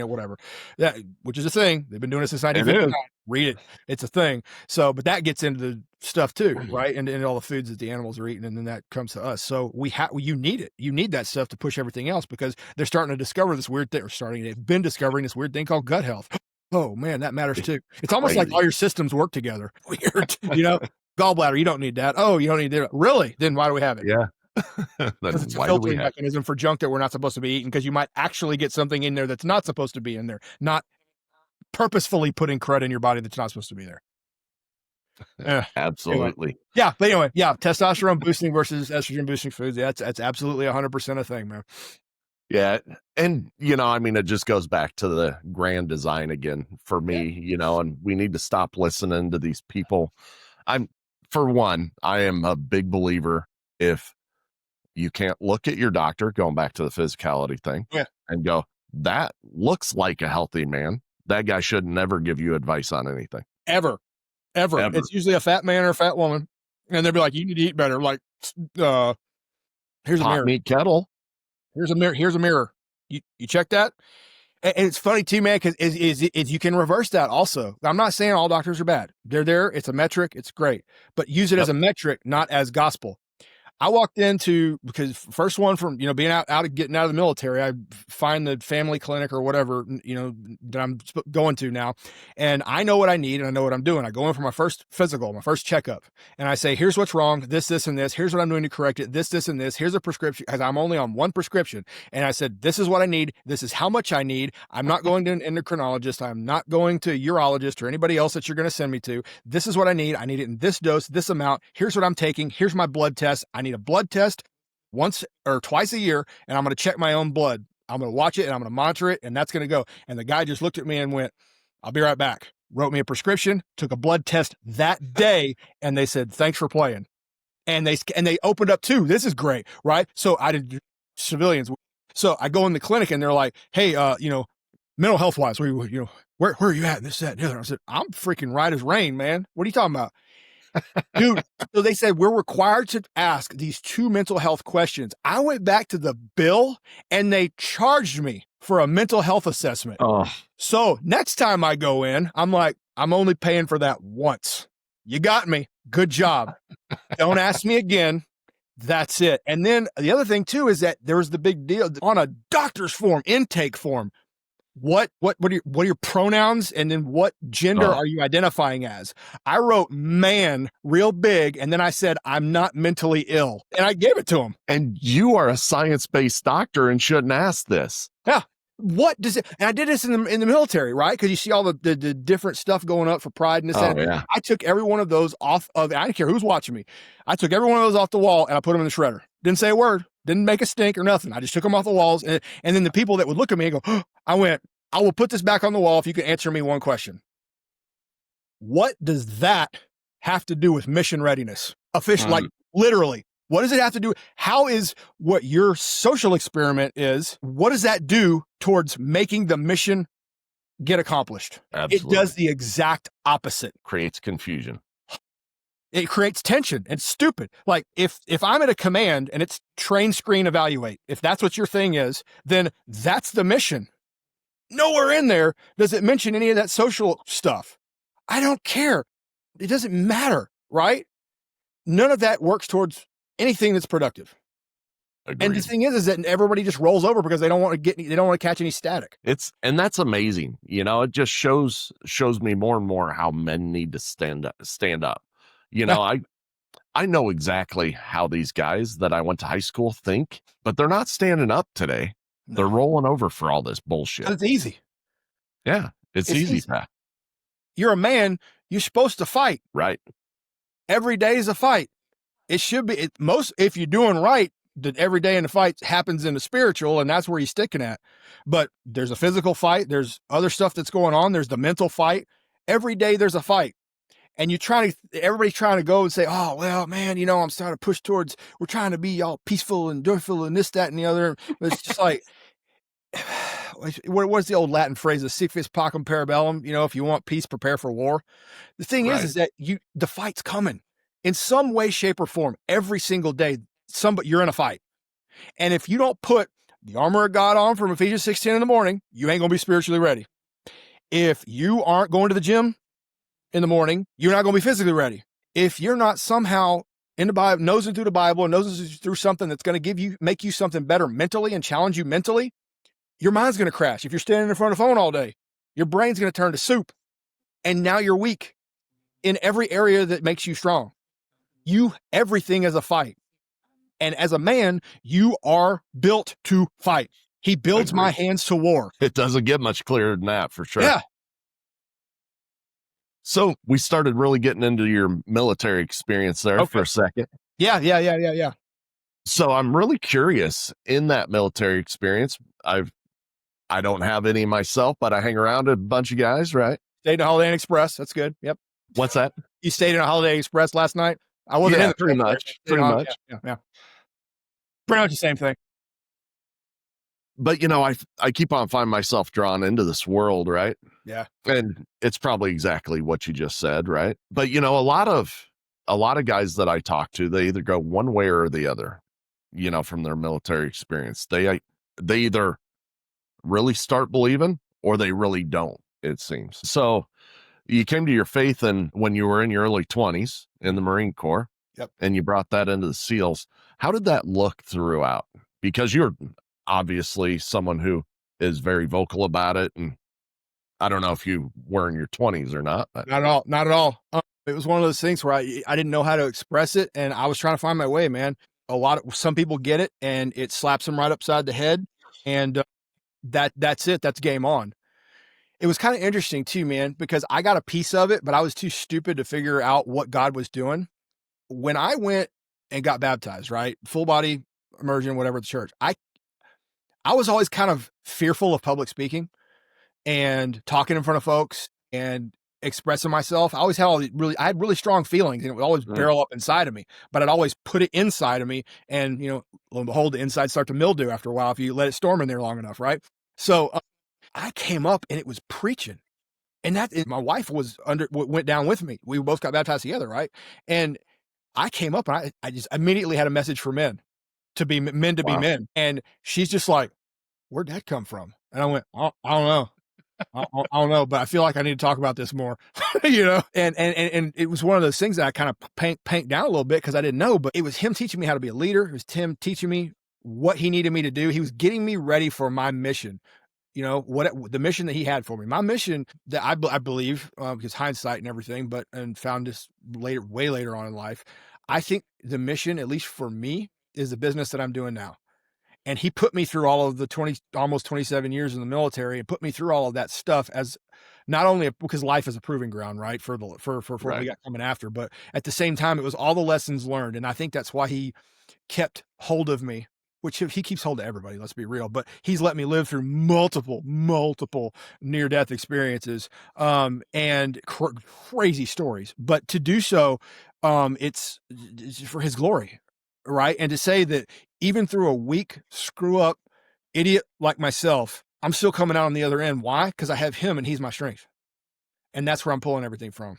whatever, that, which is a thing. They've been doing it since 1959. Read it. It's a thing. So, but that gets into the stuff too, right? And all the foods that the animals are eating, and then that comes to us. So you need it. You need that stuff to push everything else because they're starting to discover this weird thing, they've been discovering this weird thing called gut health. Oh man, that matters too. It's almost like all your systems work together. Weird, gallbladder, you don't need that. Oh, you don't need that. Really? Then why do we have it? Yeah. Because it's a filtering mechanism for junk that we're not supposed to be eating, because you might actually get something in there that's not supposed to be in there, not purposefully putting crud in your body that's not supposed to be there. Absolutely. Anyway. Yeah. But anyway, testosterone boosting versus estrogen boosting foods. That's absolutely 100% a thing, man. Yeah. And, it just goes back to the grand design again for me, and we need to stop listening to these people. For one, I am a big believer, if you can't look at your doctor, going back to the physicality thing, and go, that looks like a healthy man, that guy should never give you advice on anything. Ever. It's usually a fat man or a fat woman. And they'll be like, you need to eat better. Like, here's a mirror. Meat kettle. Here's a mirror. You check that? And it's funny too, man, because you can reverse that also. I'm not saying all doctors are bad. They're there. It's a metric. It's great. But use it as a metric, not as gospel. I walked into, because first one from, being getting out of the military, I find the family clinic or whatever, that I'm going to now. And I know what I need and I know what I'm doing. I go in for my first physical, my first checkup, and I say, here's what's wrong, this, and this. Here's what I'm doing to correct it. This, and this. Here's a prescription, because I'm only on one prescription. And I said, this is what I need. This is how much I need. I'm not going to an endocrinologist. I'm not going to a urologist or anybody else that you're going to send me to. This is what I need. I need it in this dose, this amount. Here's what I'm taking. Here's my blood test. I need a blood test once or twice a year, and I'm going to check my own blood. I'm going to watch it and I'm going to monitor it, and that's going to go. And the guy just looked at me and went, I'll be right back. Wrote me a prescription, took a blood test that day, and they said, thanks for playing. And they opened up too. This is great, right? So I did civilians. So I go in the clinic and they're like, hey, mental health wise, where are you at? This, that, and the other. I said, I'm freaking right as rain, man. What are you talking about? Dude, so they said we're required to ask these 2 mental health questions. I went back to the bill and they charged me for a mental health assessment. Oh. So next time I go in, I'm like, I'm only paying for that once. You got me. Good job. Don't ask me again. That's it. And then the other thing too is that there was the big deal on a doctor's form, intake form. what are your pronouns, and then what gender are you identifying as? I wrote man real big, and then I said I'm not mentally ill, and I gave it to him. And you are a science-based doctor and shouldn't ask this. Yeah. What does it? And I did this in the military, right? Because you see all the different stuff going up for pride and this. Oh, yeah. I took every one of those off of. I didn't care who's watching me. I took every one of those off the wall and I put them in the shredder. Didn't say a word. Didn't make a stink or nothing. I just took them off the walls. And then the people that would look at me and go, oh, I went, I will put this back on the wall if you can answer me one question. What does that have to do with mission readiness? Like literally. What does it have to do? How is what your social experiment is? What does that do towards making the mission get accomplished? Absolutely. It does the exact opposite. Creates confusion. It creates tension and stupid. Like if I'm at a command and it's train, screen, evaluate, if that's what your thing is, then that's the mission. Nowhere in there does it mention any of that social stuff. I don't care. It doesn't matter, right? None of that works towards anything that's productive. Agreed. And the thing is that everybody just rolls over because they don't want to catch any static. And that's amazing. You know, it just shows me more and more how men need to stand up. You know, I know exactly how these guys that I went to high school think, but they're not standing up today. No. They're rolling over for all this bullshit. It's easy. Yeah, it's easy. Pat. You're a man. You're supposed to fight. Right. Every day is a fight. It should be if you're doing right, that every day in the fight happens in the spiritual, and that's where you're sticking at. But there's a physical fight. There's other stuff that's going on. There's the mental fight. Every day there's a fight. And everybody's trying to go and say, oh, well, man, you know, I'm starting to push towards, we're trying to be all peaceful and joyful and this, that, and the other. But it's just like, what's the old Latin phrase? Sic vis pacem parabellum. You know, if you want peace, prepare for war. The thing is that the fight's coming in some way, shape, or form every single day. You're in a fight. And if you don't put the armor of God on from Ephesians 6:10 in the morning, you ain't going to be spiritually ready. If you aren't going to the gym in the morning, you're not going to be physically ready. If you're not somehow in the Bible, nosing through the Bible and nosing through something that's going to make you something better mentally and challenge you mentally, your mind's going to crash. If you're standing in front of the phone all day, your brain's going to turn to soup. And now you're weak in every area that makes you strong. Everything is a fight. And as a man, you are built to fight. He builds my hands to war. It doesn't get much clearer than that, for sure. Yeah. So we started really getting into your military experience there for a second. Yeah. So I'm really curious in that military experience. I don't have any myself, but I hang around a bunch of guys, right? Stayed in a Holiday Inn Express. That's good. Yep. What's that? You stayed in a Holiday Inn Express last night? I wasn't in the pretty much. Pretty much. Yeah. Pretty much the same thing. But, you know, I keep on finding myself drawn into this world, right? Yeah. And it's probably exactly what you just said, right? But, you know, a lot of guys that I talk to, they either go one way or the other, you know, from their military experience. They either really start believing or they really don't, it seems. So you came to your faith when you were in your early 20s in the Marine Corps. Yep. And you brought that into the SEALs. How did that look throughout? Because you're obviously someone who is very vocal about it. And I don't know if you were in your 20s or not. But. Not at all. It was one of those things where I didn't know how to express it. And I was trying to find my way, man. Some people get it and it slaps them right upside the head. And that's it. That's game on. It was kind of interesting too, man, because I got a piece of it, but I was too stupid to figure out what God was doing. When I went and got baptized, right? Full body immersion, whatever, at the church. I was always kind of fearful of public speaking and talking in front of folks and expressing myself. I always had I had really strong feelings and it would always barrel up inside of me, but I'd always put it inside of me. And, you know, lo and behold, the inside start to mildew after a while if you let it storm in there long enough, right? So I came up and it was preaching. And my wife went down with me. We both got baptized together, right? And I came up and I just immediately had a message for men to be men. Be men. And she's just like, where'd that come from? And I went, I don't know. I don't know, but I feel like I need to talk about this more, you know? And it was one of those things that I kind of paint down a little bit because I didn't know, but it was him teaching me how to be a leader. It was Tim teaching me what he needed me to do. He was getting me ready for my mission. you know, what the mission that he had for me. My mission that I believe, because hindsight and everything, and found this later, way later on in life. I think the mission, at least for me, is the business that I'm doing now. And he put me through all of the almost 27 years in the military, and put me through all of that stuff, as not only because life is a proving ground, right, for what we got coming after, but at the same time, it was all the lessons learned. And I think that's why he kept hold of me, which he keeps hold of everybody, let's be real, but he's let me live through multiple near-death experiences, and crazy stories. But to do so, it's for his glory, right? And to say that even through a weak, screw-up idiot like myself, I'm still coming out on the other end. Why? Because I have him, and he's my strength. And that's where I'm pulling everything from,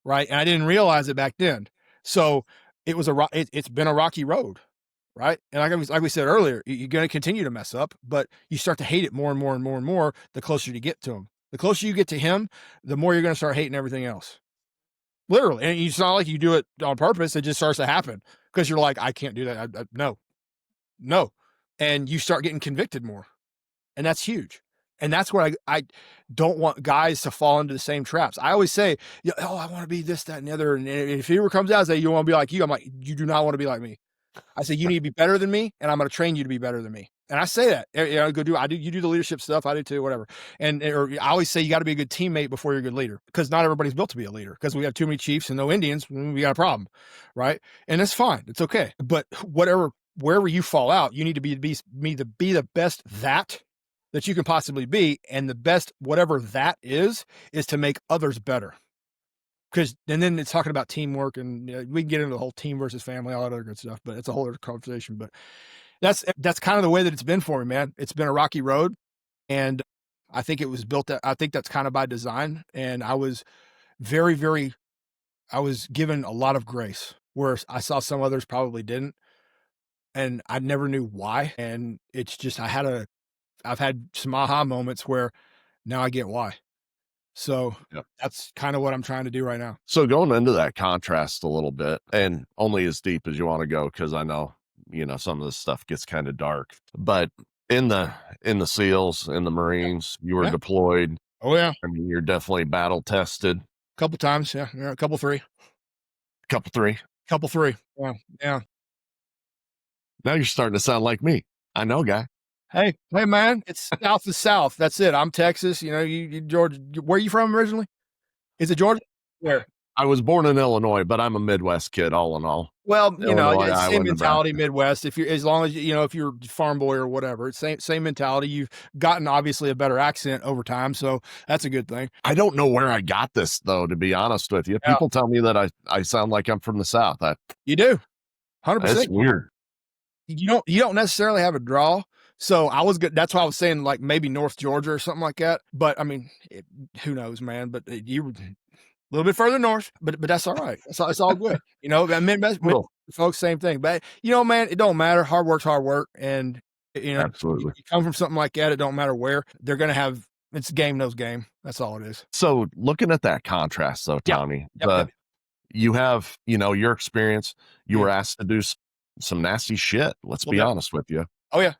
right? And I didn't realize it back then. So it was it's been a rocky road, right? And like we said earlier, you're going to continue to mess up, but you start to hate it more and more and more and more the closer you get to him. The closer you get to him, the more you're going to start hating everything else. Literally. And it's not like you do it on purpose. It just starts to happen because you're like, I can't do that. No. And you start getting convicted more. And that's huge. And that's where I don't want guys to fall into the same traps. I always say, oh, I want to be this, that, and the other. And if he ever comes out and say, you want to be like you, I'm like, you do not want to be like me. I say, you need to be better than me, and I'm going to train you to be better than me. And I say that, you do the leadership stuff. I do too, whatever. Or I always say, you got to be a good teammate before you're a good leader, because not everybody's built to be a leader, because we have too many chiefs and no Indians. We got a problem. Right. And that's fine. It's okay. But wherever you fall out, you need to be the best that you can possibly be. And the best, whatever that is to make others better. And then it's talking about teamwork, and we can get into the whole team versus family, all that other good stuff, but it's a whole other conversation. But that's kind of the way that it's been for me, man. It's been a rocky road, and I think it was built. I think that's kind of by design. And I was I was given a lot of grace, where I saw some others probably didn't. And I never knew why. And it's just, I've had some aha moments where now I get why. So That's kind of what I'm trying to do right now. So going into that contrast a little bit, and only as deep as you want to go, because I know, some of this stuff gets kind of dark, but in the SEALs, in the Marines, you were deployed. Oh yeah. I mean, you're definitely battle tested. A couple times. Yeah. A couple three. Yeah. Now you're starting to sound like me. I know, guy. Hey, man, it's South to South. That's it. I'm Texas. You Georgia. Where are you from originally? Is it Georgia? Where? I was born in Illinois, but I'm a Midwest kid, all in all. Well, Illinois, it's same mentality, Midwest. As long as if you're a farm boy or whatever, it's same mentality. You've gotten obviously a better accent over time, so that's a good thing. I don't know where I got this, though, to be honest with you. People tell me that I sound like I'm from the South. You do, 100%. That's weird. You don't necessarily have a draw. So I was good. That's why I was saying like maybe North Georgia or something like that. But I mean, who knows, man? But you were a little bit further north. But that's all right. It's all good. Midwest folks, same thing. But man, it don't matter. Hard work's hard work, and absolutely. You come from something like that. It don't matter where they're gonna have. It's game knows game. That's all it is. So looking at that contrast, though, Tommy, you have your experience. You were asked to do some nasty shit. Let's be honest with you. Oh yeah.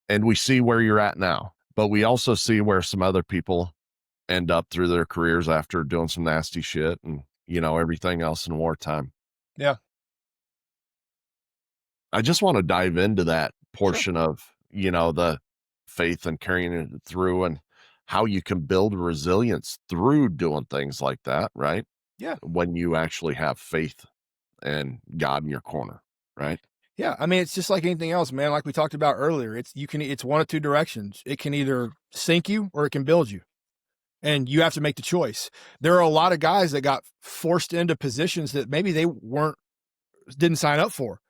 And we see where you're at now, but we also see where some other people end up through their careers after doing some nasty shit and, everything else in wartime. Yeah. I just want to dive into that portion of, the faith and carrying it through, and how you can build resilience through doing things like that, right? Yeah. When you actually have faith and God in your corner, right? Yeah, I mean, it's just like anything else, man. Like we talked about earlier, it's one of two directions. It can either sink you or it can build you, and you have to make the choice. There are a lot of guys that got forced into positions that maybe they didn't sign up for.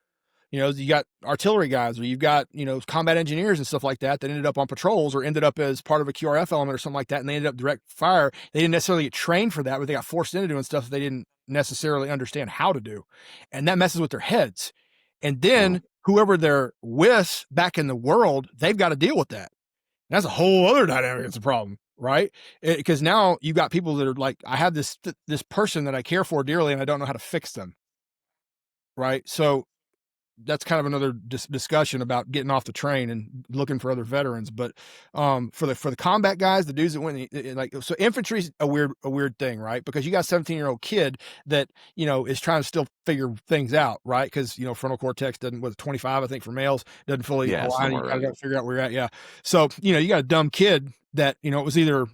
You got artillery guys, or you've got combat engineers and stuff like that ended up on patrols, or ended up as part of a QRF element or something like that, and they ended up direct fire. They didn't necessarily get trained for that, but they got forced into doing stuff that they didn't necessarily understand how to do, and that messes with their heads. And then whoever they're with back in the world, they've got to deal with that. And that's a whole other dynamic. It's a problem, right? Because now you've got people that are like, I have this person that I care for dearly, and I don't know how to fix them. Right. So that's kind of another discussion about getting off the train and looking for other veterans. But for the combat guys, the dudes that went like, so infantry's a weird thing, right? Because you got a 17-year-old kid that, you know, is trying to still figure things out, right? Because, you know, frontal cortex doesn't, was 25, I think, for males, doesn't fully align. You gotta figure out where you're at. Yeah. So, you know, you got a dumb kid that, you know, it was either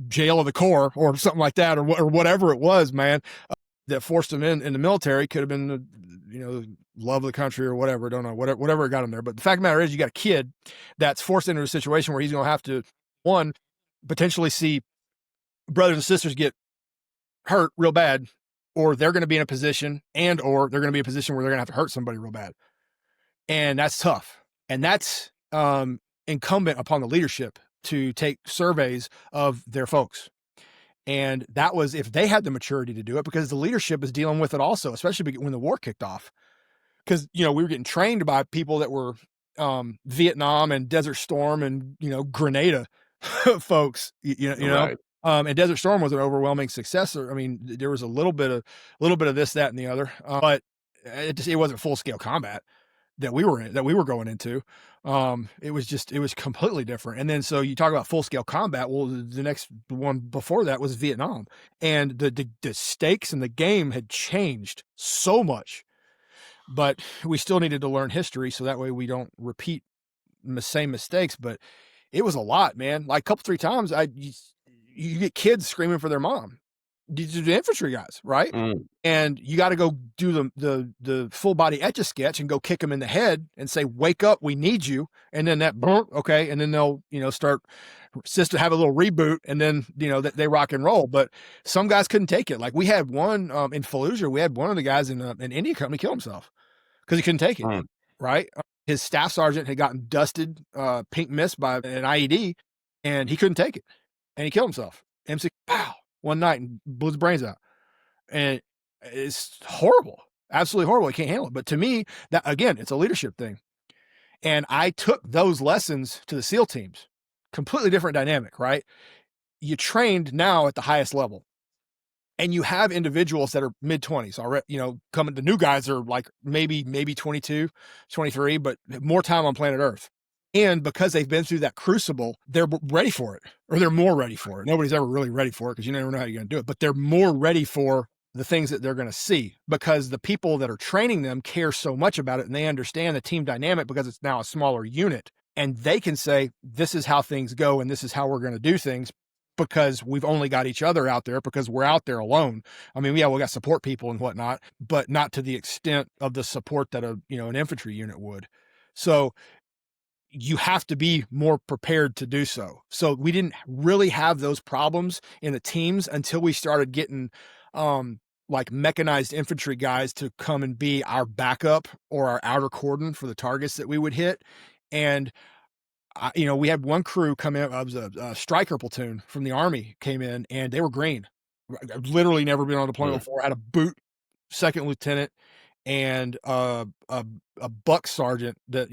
jail of the Corps or something like that, or whatever it was, man, that forced him in the military. Could have been the, you know, love of the country or whatever. Don't know, whatever got him there. But the fact of the matter is, you got a kid that's forced into a situation where he's going to have to, one, potentially see brothers and sisters get hurt real bad, or they're going to be in a position or they're going to be in a position where they're going to have to hurt somebody real bad. And that's tough. And that's incumbent upon the leadership to take surveys of their folks. And that was if they had the maturity to do it, because the leadership is dealing with it also, especially when the war kicked off. Because, you know, we were getting trained by people that were Vietnam and Desert Storm and, you know, Grenada folks, you know, and Desert Storm was an overwhelming success. I mean, there was a little bit of this, that, and the other, but it wasn't full scale combat that we were going into. It was completely different. And then, so you talk about full scale combat. Well, the next one before that was Vietnam, and the stakes in the game had changed so much, but we still needed to learn history. So that way we don't repeat the same mistakes, but it was a lot, man. Like a couple, 3 times you get kids screaming for their mom. These are the infantry guys, right? And you got to go do the full body Etch-a-Sketch and go kick them in the head and say, "Wake up, we need you." And then that, okay, and then they'll, you know, start sister have a little reboot, and then, you know, they rock and roll. But some guys couldn't take it. Like we had one in Fallujah, we had one of the guys in an India company kill himself because he couldn't take it. Right? His staff sergeant had gotten dusted, pink mist by an IED, and he couldn't take it, and he killed himself. MC, pow, one night, and blew his brains out. And it's horrible, absolutely horrible. I can't handle it. But to me, that again, it's a leadership thing. And I took those lessons to the SEAL teams. Completely different dynamic, right? You trained now at the highest level, and you have individuals that are mid-20s already, you know, coming. The new guys are like maybe 22, 23, but more time on planet Earth. And because they've been through that crucible, they're ready for it, or they're more ready for it. Nobody's ever really ready for it because you never know how you're going to do it, but they're more ready for the things that they're going to see, because the people that are training them care so much about it, and they understand the team dynamic because it's now a smaller unit, and they can say, this is how things go and this is how we're going to do things, because we've only got each other out there, because we're out there alone. I mean, yeah, we got support people and whatnot, but not to the extent of the support that an infantry unit would. So you have to be more prepared to do so. So we didn't really have those problems in the teams until we started getting like mechanized infantry guys to come and be our backup or our outer cordon for the targets that we would hit. And we had one crew come in. It was a striker platoon from the Army came in, and they were green. I've literally never been on deployment before. I had a boot second lieutenant and a buck sergeant that,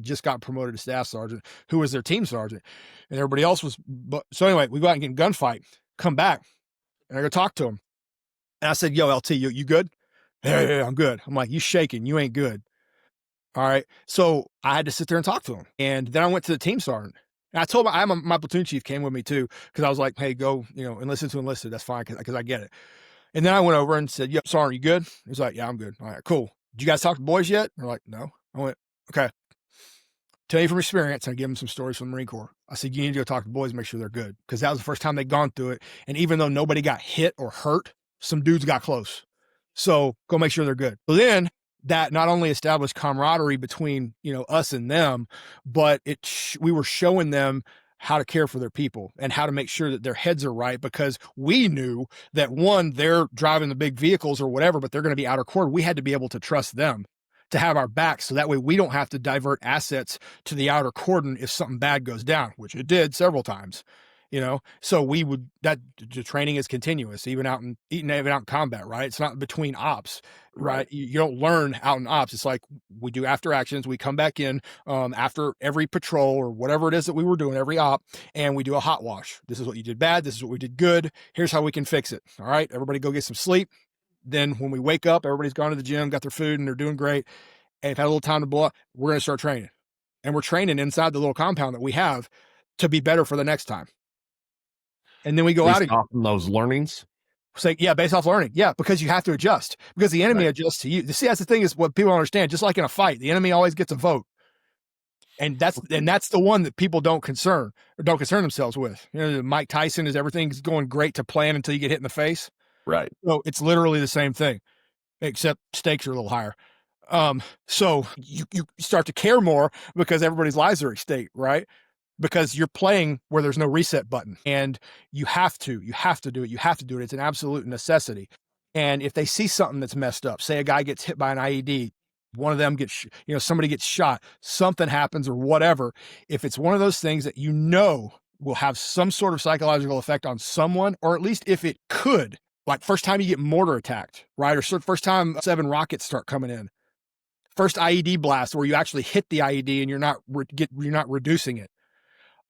just got promoted to staff sergeant, who was their team sergeant, and everybody else was. So anyway, we go out and get in gunfight, come back, and I go talk to him. And I said, "Yo, LT, you good?" Yeah, I'm good. I'm like, "You shaking? You ain't good." All right. So I had to sit there and talk to him. And then I went to the team sergeant. And I told him, my platoon chief came with me too, because I was like, "Hey, go, enlist to enlisted. That's fine, because I get it." And then I went over and said, "Yo, sergeant, you good?" He was like, "Yeah, I'm good." All right, cool. "Did you guys talk to the boys yet?" They're like, "No." I went, "Okay. Tell you from experience." I give them some stories from the Marine Corps. I said, "You need to go talk to the boys and make sure they're good." Because that was the first time they'd gone through it. And even though nobody got hit or hurt, some dudes got close. So go make sure they're good. So then that not only established camaraderie between, us and them, but we were showing them how to care for their people and how to make sure that their heads are right, because we knew that one, they're driving the big vehicles or whatever, but they're going to be outer quarter. We had to be able to trust them to have our back, so that way we don't have to divert assets to the outer cordon if something bad goes down, which it did several times. So the training is continuous, even out in combat, right? It's not between ops, right? You don't learn out in ops. It's like we do after actions. We come back in after every patrol or whatever it is that we were doing, every op, and we do a hot wash. This is what you did bad. This is what we did good. Here's how we can fix it. All right, everybody go get some sleep. then when we wake up, everybody's gone to the gym, got their food, and they're doing great, and have had a little time to blow up, we're going to start training. And we're training inside the little compound that we have to be better for the next time. And then we go out again. Off those learnings. Say, yeah, based off learning. Yeah, because you have to adjust, because the enemy adjusts to you. See, that's the thing, is what people don't understand. Just like in a fight, the enemy always gets a vote. And that's the one that people don't concern themselves with. You know, Mike Tyson is everything's going great to plan until you get hit in the face. Right. So it's literally the same thing, except stakes are a little higher. So you start to care more because everybody's lives are at stake, right? Because you're playing where there's no reset button, and you have to do it. You have to do it. It's an absolute necessity. And if they see something that's messed up, say a guy gets hit by an IED, one of them gets, somebody gets shot, something happens or whatever. If it's one of those things that will have some sort of psychological effect on someone, or at least if it could, like first time you get mortar attacked, right? Or first time 7 rockets start coming in, first IED blast where you actually hit the IED and you're not reducing it.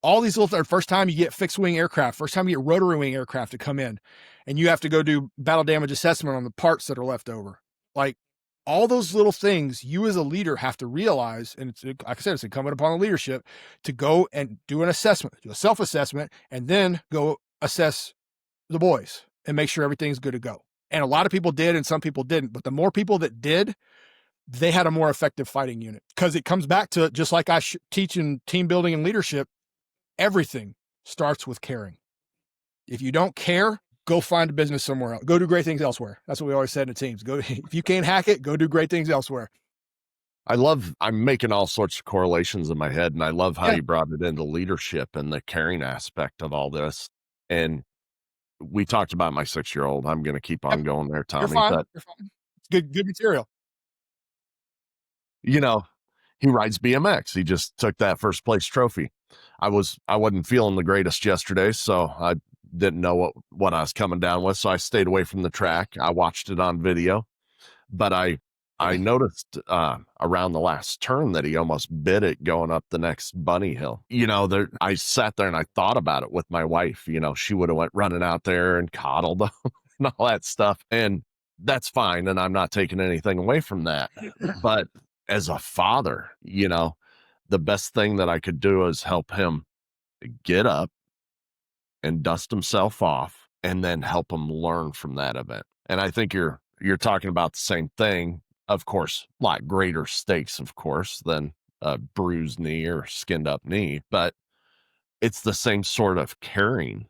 All these little first time you get fixed wing aircraft, first time you get rotary wing aircraft to come in, and you have to go do battle damage assessment on the parts that are left over. Like all those little things, you as a leader have to realize, and it's, like I said, it's incumbent upon the leadership to go and do an assessment, do a self-assessment, and then go assess the boys and make sure everything's good to go. And a lot of people did, and some people didn't. But the more people that did, they had a more effective fighting unit, because it comes back to, just like I teach in team building and leadership, everything starts with caring. If you don't care, go find a business somewhere else. Go do great things elsewhere. That's what we always said in the teams. If you can't hack it, go do great things elsewhere. I'm making all sorts of correlations in my head, and I love how you brought it into leadership and the caring aspect of all this. And we talked about my 6-year-old. I'm going to keep on going there, Tommy. You're fine. It's good material. He rides BMX. He just took that first place trophy. I wasn't feeling the greatest yesterday, so I didn't know what I was coming down with. So I stayed away from the track. I watched it on video, but I noticed around the last turn that he almost bit it going up the next bunny hill. I sat there and I thought about it with my wife. She would have went running out there and coddled him and all that stuff. And that's fine. And I'm not taking anything away from that. But as a father, the best thing that I could do is help him get up and dust himself off, and then help him learn from that event. And I think you're talking about the same thing. Of course, a lot greater stakes, of course, than a bruised knee or skinned up knee, but it's the same sort of caring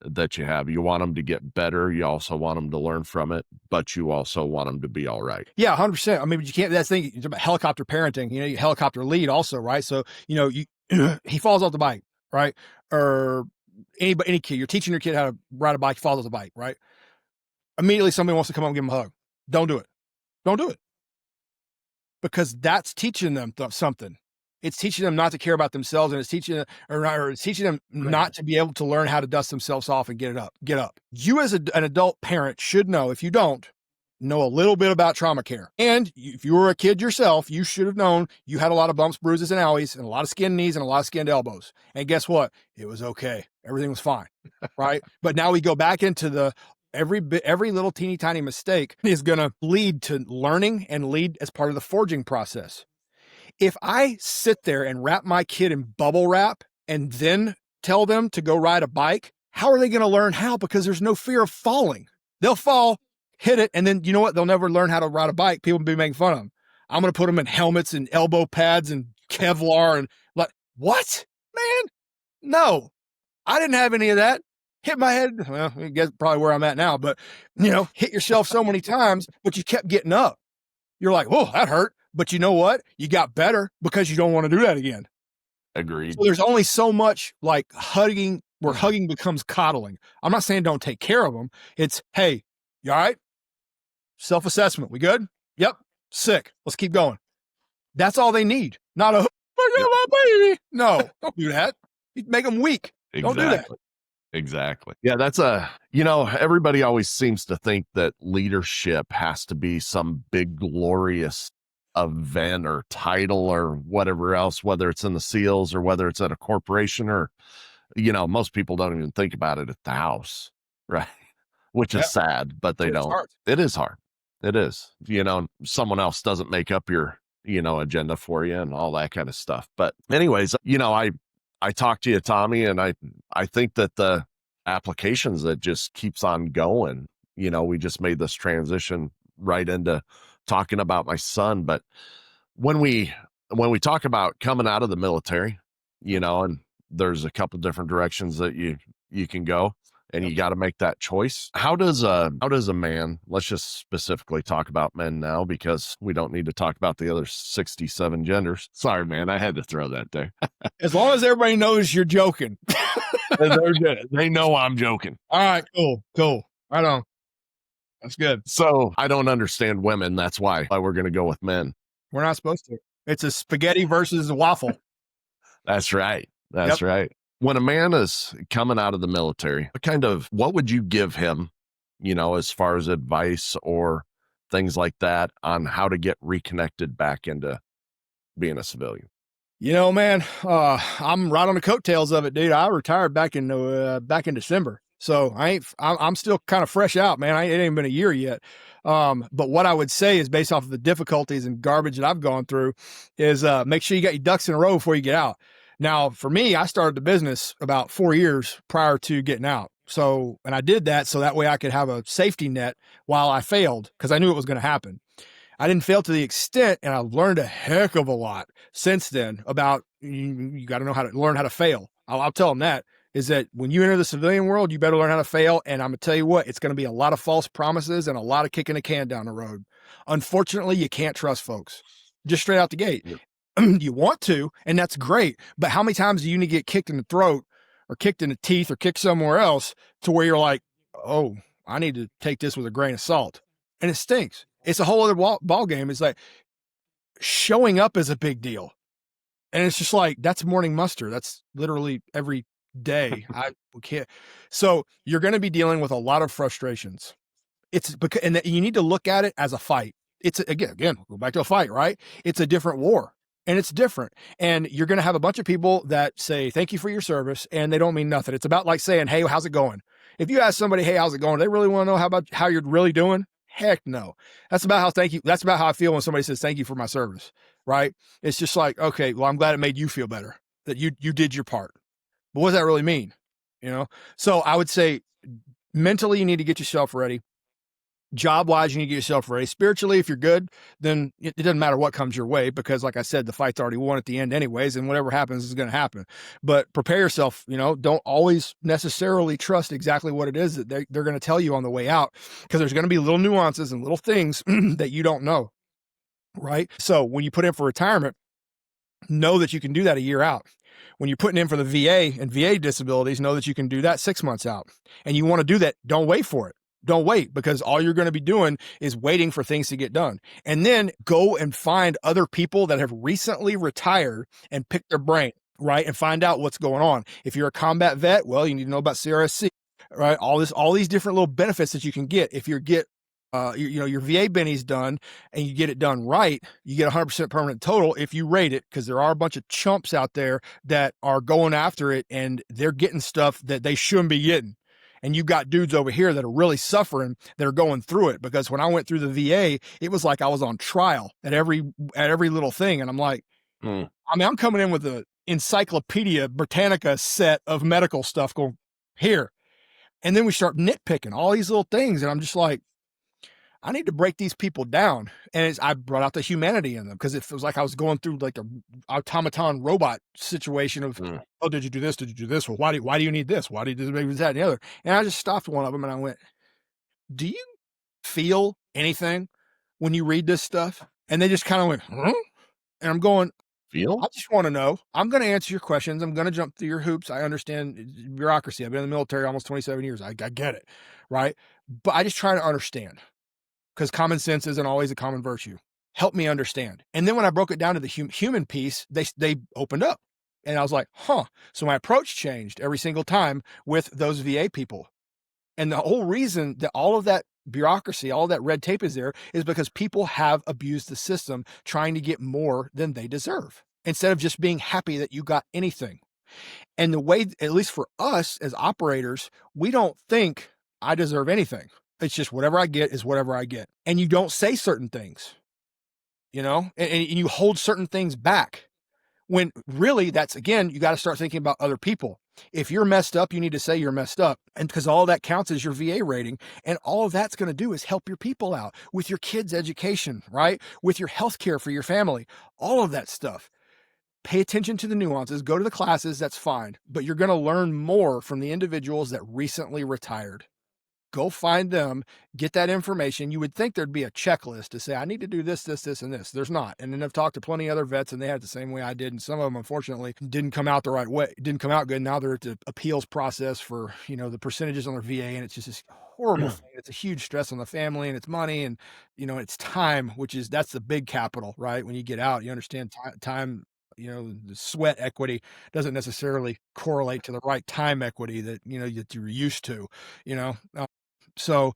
that you have. You want them to get better. You also want them to learn from it, but you also want them to be all right. Yeah, 100%. I mean, but you can't, that's the thing, it's about helicopter parenting, you helicopter lead also, right? So, he falls off the bike, right? Or any kid, you're teaching your kid how to ride a bike, he falls off the bike, right? Immediately somebody wants to come up and give him a hug. Don't do it. Don't do it. Because that's teaching them something. It's teaching them not to care about themselves, and it's teaching them not to be able to learn how to dust themselves off and get up. You as an adult parent should know, if you don't, know a little bit about trauma care. And if you were a kid yourself, you should have known you had a lot of bumps, bruises, and owies, and a lot of skinned knees and a lot of skinned elbows. And guess what? It was okay. Everything was fine, right? But now we go back into every little teeny tiny mistake is going to lead to learning and lead as part of the forging process. If I sit there and wrap my kid in bubble wrap and then tell them to go ride a bike, how are they going to learn how? Because there's no fear of falling. They'll fall, hit it, and then you know what? They'll never learn how to ride a bike. People will be making fun of them. I'm going to put them in helmets and elbow pads and Kevlar and what? Man, no, I didn't have any of that. Hit my head. Well, I guess probably where I'm at now, but hit yourself so many times, but you kept getting up. You're like, whoa, that hurt. But you know what? You got better because you don't want to do that again. Agreed. So there's only so much like hugging, where hugging becomes coddling. I'm not saying don't take care of them. It's, hey, you all right? Self-assessment. We good? Yep. Sick. Let's keep going. That's all they need. Not a, my baby. No, don't do that. You make them weak. Exactly. Don't do that. Exactly. Yeah, that's everybody always seems to think that leadership has to be some big, glorious event or title or whatever else, whether it's in the SEALs or whether it's at a corporation or, most people don't even think about it at the house, right? which is sad, but they It's don't. hard. It is hard. It is, someone else doesn't make up your, agenda for you and all that kind of stuff. But anyways, I talked to you, Tommy, and I think that the applications that just keeps on going, we just made this transition right into talking about my son. But when we talk about coming out of the military, and there's a couple different directions that you can go, and you got to make that choice. How does a man, let's just specifically talk about men now, because we don't need to talk about the other 67 genders. Sorry, man, I had to throw that there. As long as everybody knows you're joking. They know I'm joking. All right, cool. Right on. That's good. So I don't understand women. That's why we're going to go with men. We're not supposed to. It's a spaghetti versus a waffle. That's right. That's right. When a man is coming out of the military, what would you give him, as far as advice or things like that on how to get reconnected back into being a civilian? Man, I'm right on the coattails of it, dude. I retired back in December. So I'm still kind of fresh out, man. It ain't been a year yet. But what I would say is, based off of the difficulties and garbage that I've gone through, is make sure you got your ducks in a row before you get out. Now, for me, I started the business about 4 years prior to getting out. So, and I did that so that way I could have a safety net while I failed, because I knew it was going to happen. I didn't fail to the extent, and I've learned a heck of a lot since then about you got to know how to learn how to fail. I'll tell them that is that when you enter the civilian world, you better learn how to fail. And I'm going to tell you what, it's going to be a lot of false promises and a lot of kicking the can down the road. Unfortunately, you can't trust folks just straight out the gate. Yep. You want to, and that's great. But how many times do you need to get kicked in the throat or kicked in the teeth or kicked somewhere else to where you're like, oh, I need to take this with a grain of salt? And it stinks. It's a whole other ball game. It's like showing up is a big deal. And it's just like, that's morning muster. That's literally every day. We can't. So you're going to be dealing with a lot of frustrations. It's because, and you need to look at it as a fight. It's again, we'll go back to a fight, right? It's a different war. And it's different. And you're going to have a bunch of people that say, thank you for your service. And they don't mean nothing. It's about like saying, hey, how's it going? If you ask somebody, hey, how's it going? They really want to know how you're really doing. Heck no. That's about how I feel when somebody says, thank you for my service. Right. It's just like, okay, well, I'm glad it made you feel better that you did your part. But what does that really mean? So I would say mentally, you need to get yourself ready. Job wise, you need to get yourself ready. Spiritually, if you're good, then it doesn't matter what comes your way, because like I said, the fight's already won at the end anyways, and whatever happens is going to happen. But prepare yourself, don't always necessarily trust exactly what it is that they're going to tell you on the way out, because there's going to be little nuances and little things that you don't know. Right. So when you put in for retirement, know that you can do that a year out. When you're putting in for the VA and VA disabilities, know that you can do that 6 months out. And you want to do that. Don't wait for it. Don't wait, because all you're going to be doing is waiting for things to get done. And then go and find other people that have recently retired and pick their brain, right? And find out what's going on. If you're a combat vet, well, you need to know about CRSC, right? All these different little benefits that you can get. If you get your VA benny's done and you get it done right, you get 100% permanent total if you rate it, because there are a bunch of chumps out there that are going after it and they're getting stuff that they shouldn't be getting. And you've got dudes over here that are really suffering, that are going through it. Because when I went through the VA, it was like I was on trial at every little thing. And I'm like, I'm coming in with an Encyclopedia Britannica set of medical stuff going here. And then we start nitpicking all these little things. And I'm just like, I need to break these people down. And I brought out the humanity in them, because it feels like I was going through like an automaton robot situation of, oh, did you do this? Did you do this? Well, why do you need this? Why do you do this, that, and the other? And I just stopped one of them and I went, do you feel anything when you read this stuff? And they just kind of went, huh? And I'm going, I just want to know. I'm going to answer your questions. I'm going to jump through your hoops. I understand bureaucracy. I've been in the military almost 27 years. I get it. Right. But I just try to understand, because common sense isn't always a common virtue. Help me understand. And then when I broke it down to the human piece, they opened up. And I was like, huh. So my approach changed every single time with those VA people. And the whole reason that all of that bureaucracy, all that red tape is there, is because people have abused the system trying to get more than they deserve, instead of just being happy that you got anything. And the way, at least for us as operators, we don't think, I deserve anything. It's just whatever I get is whatever I get. And you don't say certain things, and you hold certain things back. When really that's, again, you got to start thinking about other people. If you're messed up, you need to say you're messed up. And because all that counts is your VA rating. And all of that's going to do is help your people out with your kids' education, right? With your health care for your family, all of that stuff. Pay attention to the nuances, go to the classes, that's fine. But you're going to learn more from the individuals that recently retired. Go find them, get that information. You would think there'd be a checklist to say, I need to do this, this, this, and this. There's not. And then I've talked to plenty of other vets, and they had the same way I did. And some of them, unfortunately, didn't come out the right way, didn't come out good. Now they're at the appeals process for, the percentages on their VA. And it's just this horrible thing. It's a huge stress on the family, and it's money, and, it's time, that's the big capital, right? When you get out, you understand time. The sweat equity doesn't necessarily correlate to the right time equity that, that you're used to, So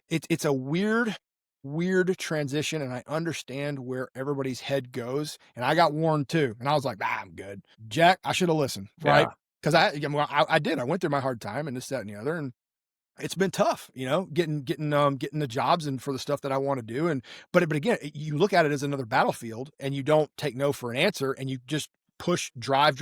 it's a weird transition, and I understand where everybody's head goes. And I got warned too, and I was like, I'm good. Jack, I should have listened, right? Because I did. I went through my hard time and this, that, and the other, and it's been tough, getting the jobs and for the stuff that I want to do. But again, you look at it as another battlefield, and you don't take no for an answer, and you just push, drive.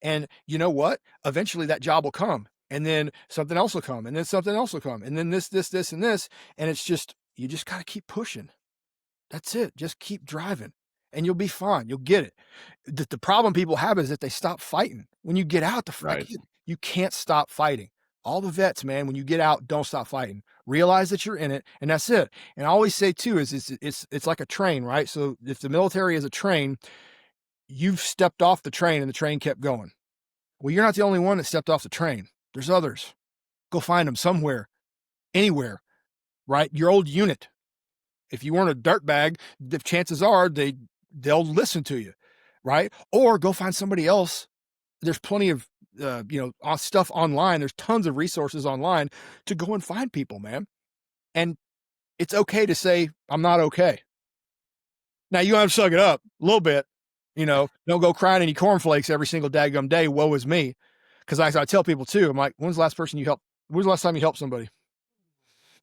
And you know what? Eventually that job will come. And then something else will come, and then something else will come, and then this, and this. And it's just, you just got to keep pushing. That's it. Just keep driving, and you'll be fine. You'll get it. The problem people have is that they stop fighting. When you get out the fight, you can't stop fighting. All the vets, man, when you get out, don't stop fighting. Realize that you're in it, and that's it. And I always say too, is it's like a train, right? So if the military is a train, you've stepped off the train and the train kept going. Well, you're not the only one that stepped off the train. There's others. Go find them somewhere, anywhere, right? Your old unit. If you weren't a dirtbag, the chances are they'll listen to you, right? Or go find somebody else. There's plenty of stuff online. There's tons of resources online to go and find people, man. And it's okay to say, I'm not okay. Now you have to suck it up a little bit. Don't go crying any cornflakes every single daggum day. Woe is me. Because I tell people too, I'm like, when's the last time you helped somebody?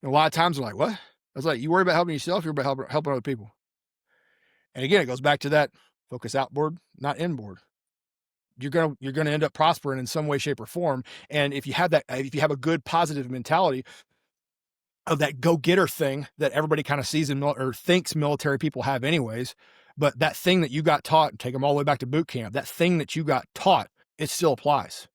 And a lot of times they're like, what? I was like, you worry about helping yourself, you're about helping other people. And again, it goes back to that focus outboard, not inboard. You're gonna end up prospering in some way, shape, or form. And if you have a good positive mentality of that go-getter thing that everybody kind of sees or thinks military people have anyways, but that thing that you got taught, and take them all the way back to boot camp, that thing that you got taught, it still applies.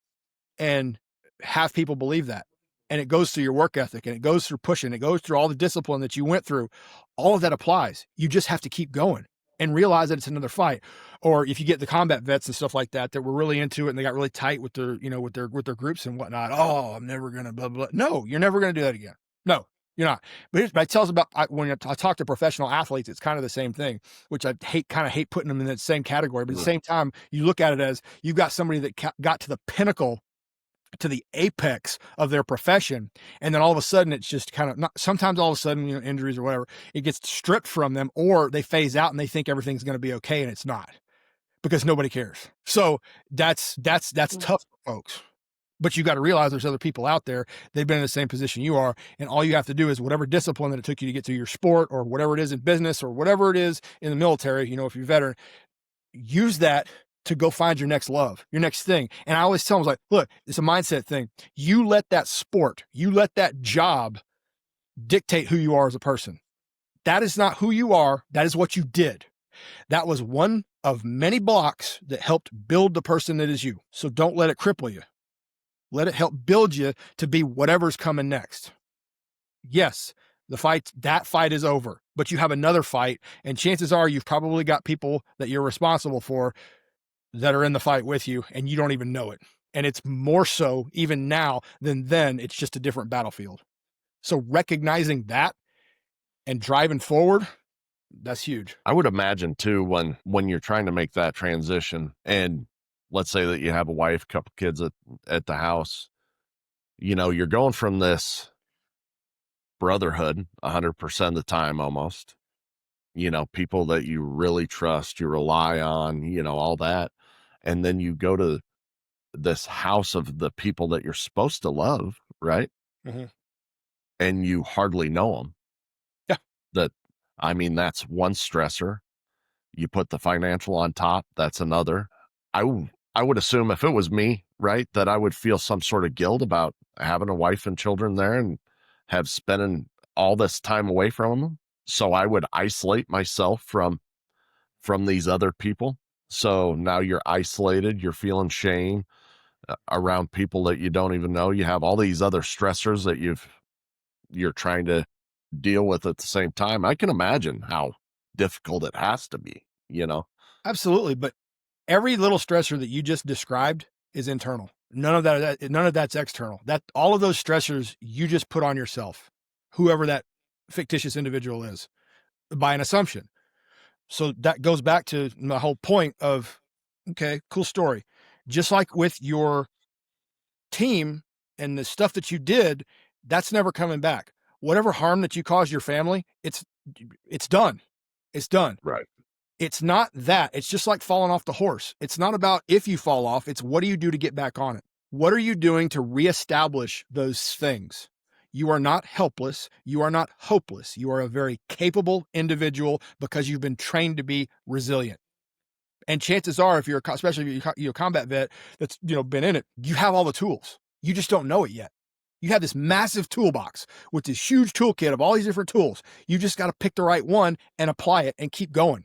And have people believe that. And it goes through your work ethic, and it goes through pushing, it goes through all the discipline that you went through. All of that applies. You just have to keep going and realize that it's another fight. Or if you get the combat vets and stuff like that were really into it, and they got really tight with their, with their groups and whatnot. Oh, I'm never going to blah, blah. No, you're never going to do that again. No, you're not. But it tells about, when I talk to professional athletes, it's kind of the same thing, which I hate putting them in that same category. But at the same time, you look at it as you've got somebody that got to the pinnacle, to the apex of their profession. And then all of a sudden it's just kind of sometimes all of a sudden, injuries or whatever, it gets stripped from them, or they phase out and they think everything's going to be okay. And it's not, because nobody cares. So that's tough for folks, but you got to realize there's other people out there. They've been in the same position you are. And all you have to do is whatever discipline that it took you to get to your sport, or whatever it is in business, or whatever it is in the military, if you're a veteran, use that to go find your next love, your next thing. And I always tell them, like, look, it's a mindset thing. You let that sport, you let that job dictate who you are as a person. That is not who you are. That is what you did. That was one of many blocks that helped build the person that is you. So don't let it cripple you. Let it help build you to be whatever's coming next. Yes, that fight is over, but you have another fight. And chances are you've probably got people that you're responsible for that are in the fight with you, and you don't even know it. And it's more so even now than then. It's just a different battlefield. So recognizing that and driving forward, that's huge. I would imagine too, when you're trying to make that transition, and let's say that you have a wife, couple kids at the house, you're going from this brotherhood 100% of the time, almost, people that you really trust, you rely on, all that. And then you go to this house of the people that you're supposed to love, right? Mm-hmm. and you hardly know them. Yeah. That's one stressor. You put the financial on top, that's another. I would assume if it was me, right, that I would feel some sort of guilt about having a wife and children there and have spending all this time away from them. So I would isolate myself from these other people. So now you're isolated, you're feeling shame around people that you don't even know. You have all these other stressors that you're trying to deal with at the same time. I can imagine how difficult it has to be, Absolutely. But every little stressor that you just described is internal. None of that's external. That all of those stressors you just put on yourself, whoever that fictitious individual is, by an assumption. So that goes back to my whole point of, okay, cool story. Just like with your team and the stuff that you did, that's never coming back. Whatever harm that you caused your family, it's done. It's done. Right. It's not that. It's just like falling off the horse. It's not about if you fall off. It's what do you do to get back on it? What are you doing to reestablish those things? You are not helpless. You are not hopeless. You are a very capable individual because you've been trained to be resilient. And chances are, if especially if you're a combat vet that's been in it, you have all the tools. You just don't know it yet. You have this massive toolbox with this huge toolkit of all these different tools. You just got to pick the right one and apply it and keep going.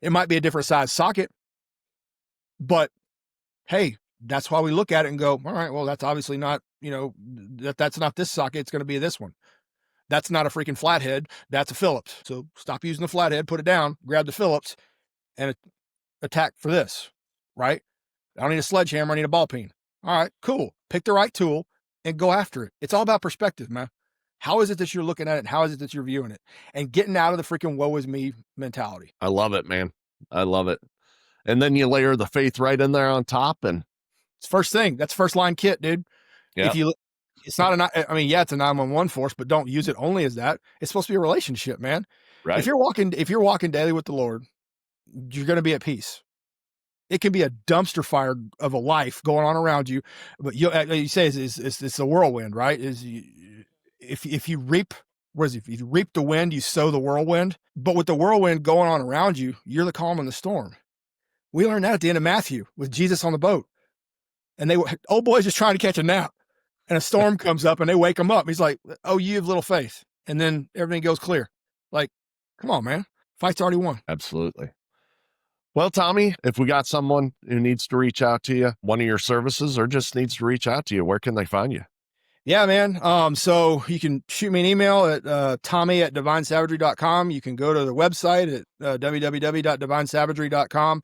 It might be a different size socket, but hey, that's why we look at it and go, all right, well, that's obviously not, that's not this socket. It's going to be this one. That's not a freaking flathead. That's a Phillips. So stop using the flathead, put it down, grab the Phillips and attack for this, right? I don't need a sledgehammer. I need a ball peen. All right, cool. Pick the right tool and go after it. It's all about perspective, man. How is it that you're looking at it? And how is it that you're viewing it? And getting out of the freaking woe is me mentality. I love it, man. I love it. And then you layer the faith right in there on top, and it's first thing. That's first line kit, dude. Yeah. It's not it's a 911 force, but don't use it only as that. It's supposed to be a relationship, man. Right. If you're walking daily with the Lord, you're going to be at peace. It can be a dumpster fire of a life going on around you, but you say it's a whirlwind, right? If you reap, if you reap the wind, you sow the whirlwind. But with the whirlwind going on around you, you're the calm in the storm. We learned that at the end of Matthew with Jesus on the boat, and old boy's just trying to catch a nap, and a storm comes up, and they wake him up. He's like, "Oh, you have little faith," and then everything goes clear. Like, come on, man, fight's already won. Absolutely. Well, Tommy, if we got someone who needs to reach out to you, one of your services, or just needs to reach out to you, where can they find you? Yeah, man. So you can shoot me an email at tommy@divinesavagery.com. You can go to the website at www.divinesavagery.com.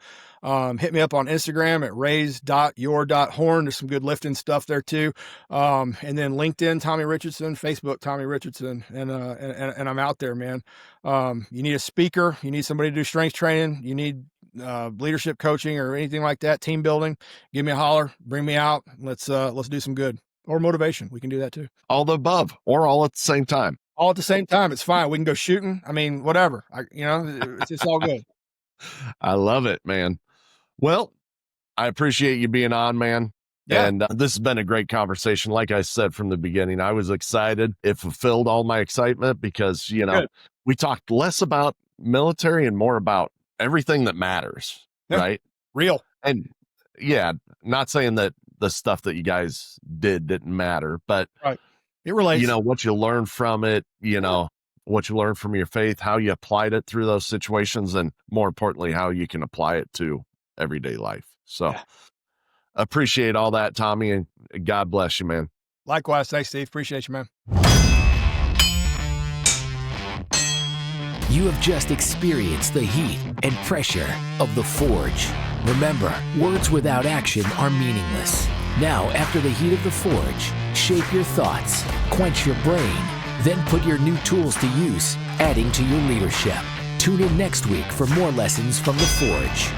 Hit me up on Instagram at raise.your.horn. There's some good lifting stuff there too. And then LinkedIn, Tommy Richardson, Facebook, Tommy Richardson. And I'm out there, man. You need a speaker. You need somebody to do strength training. You need leadership coaching or anything like that, team building. Give me a holler. Bring me out. Let's do some good. Or motivation. We can do that too. All the above or all at the same time. All at the same time. It's fine. We can go shooting. I mean, whatever. It's all good. I love it, man. Well, I appreciate you being on, man. Yeah. And this has been a great conversation. Like I said from the beginning, I was excited. It fulfilled all my excitement because, Good. we talked less about military and more about everything that matters, right? Real. And yeah, not saying that the stuff that you guys didn't matter, but right. It relates. What you learn from it, what you learn from your faith, how you applied it through those situations, and more importantly, how you can apply it to everyday life. So appreciate all that, Tommy, and God bless you, man. Likewise. Thanks, Steve. Appreciate you, man. You have just experienced the heat and pressure of the forge. Remember, words without action are meaningless. Now, after the heat of the forge, shape your thoughts, quench your brain, then put your new tools to use, adding to your leadership. Tune in next week for more lessons from the forge.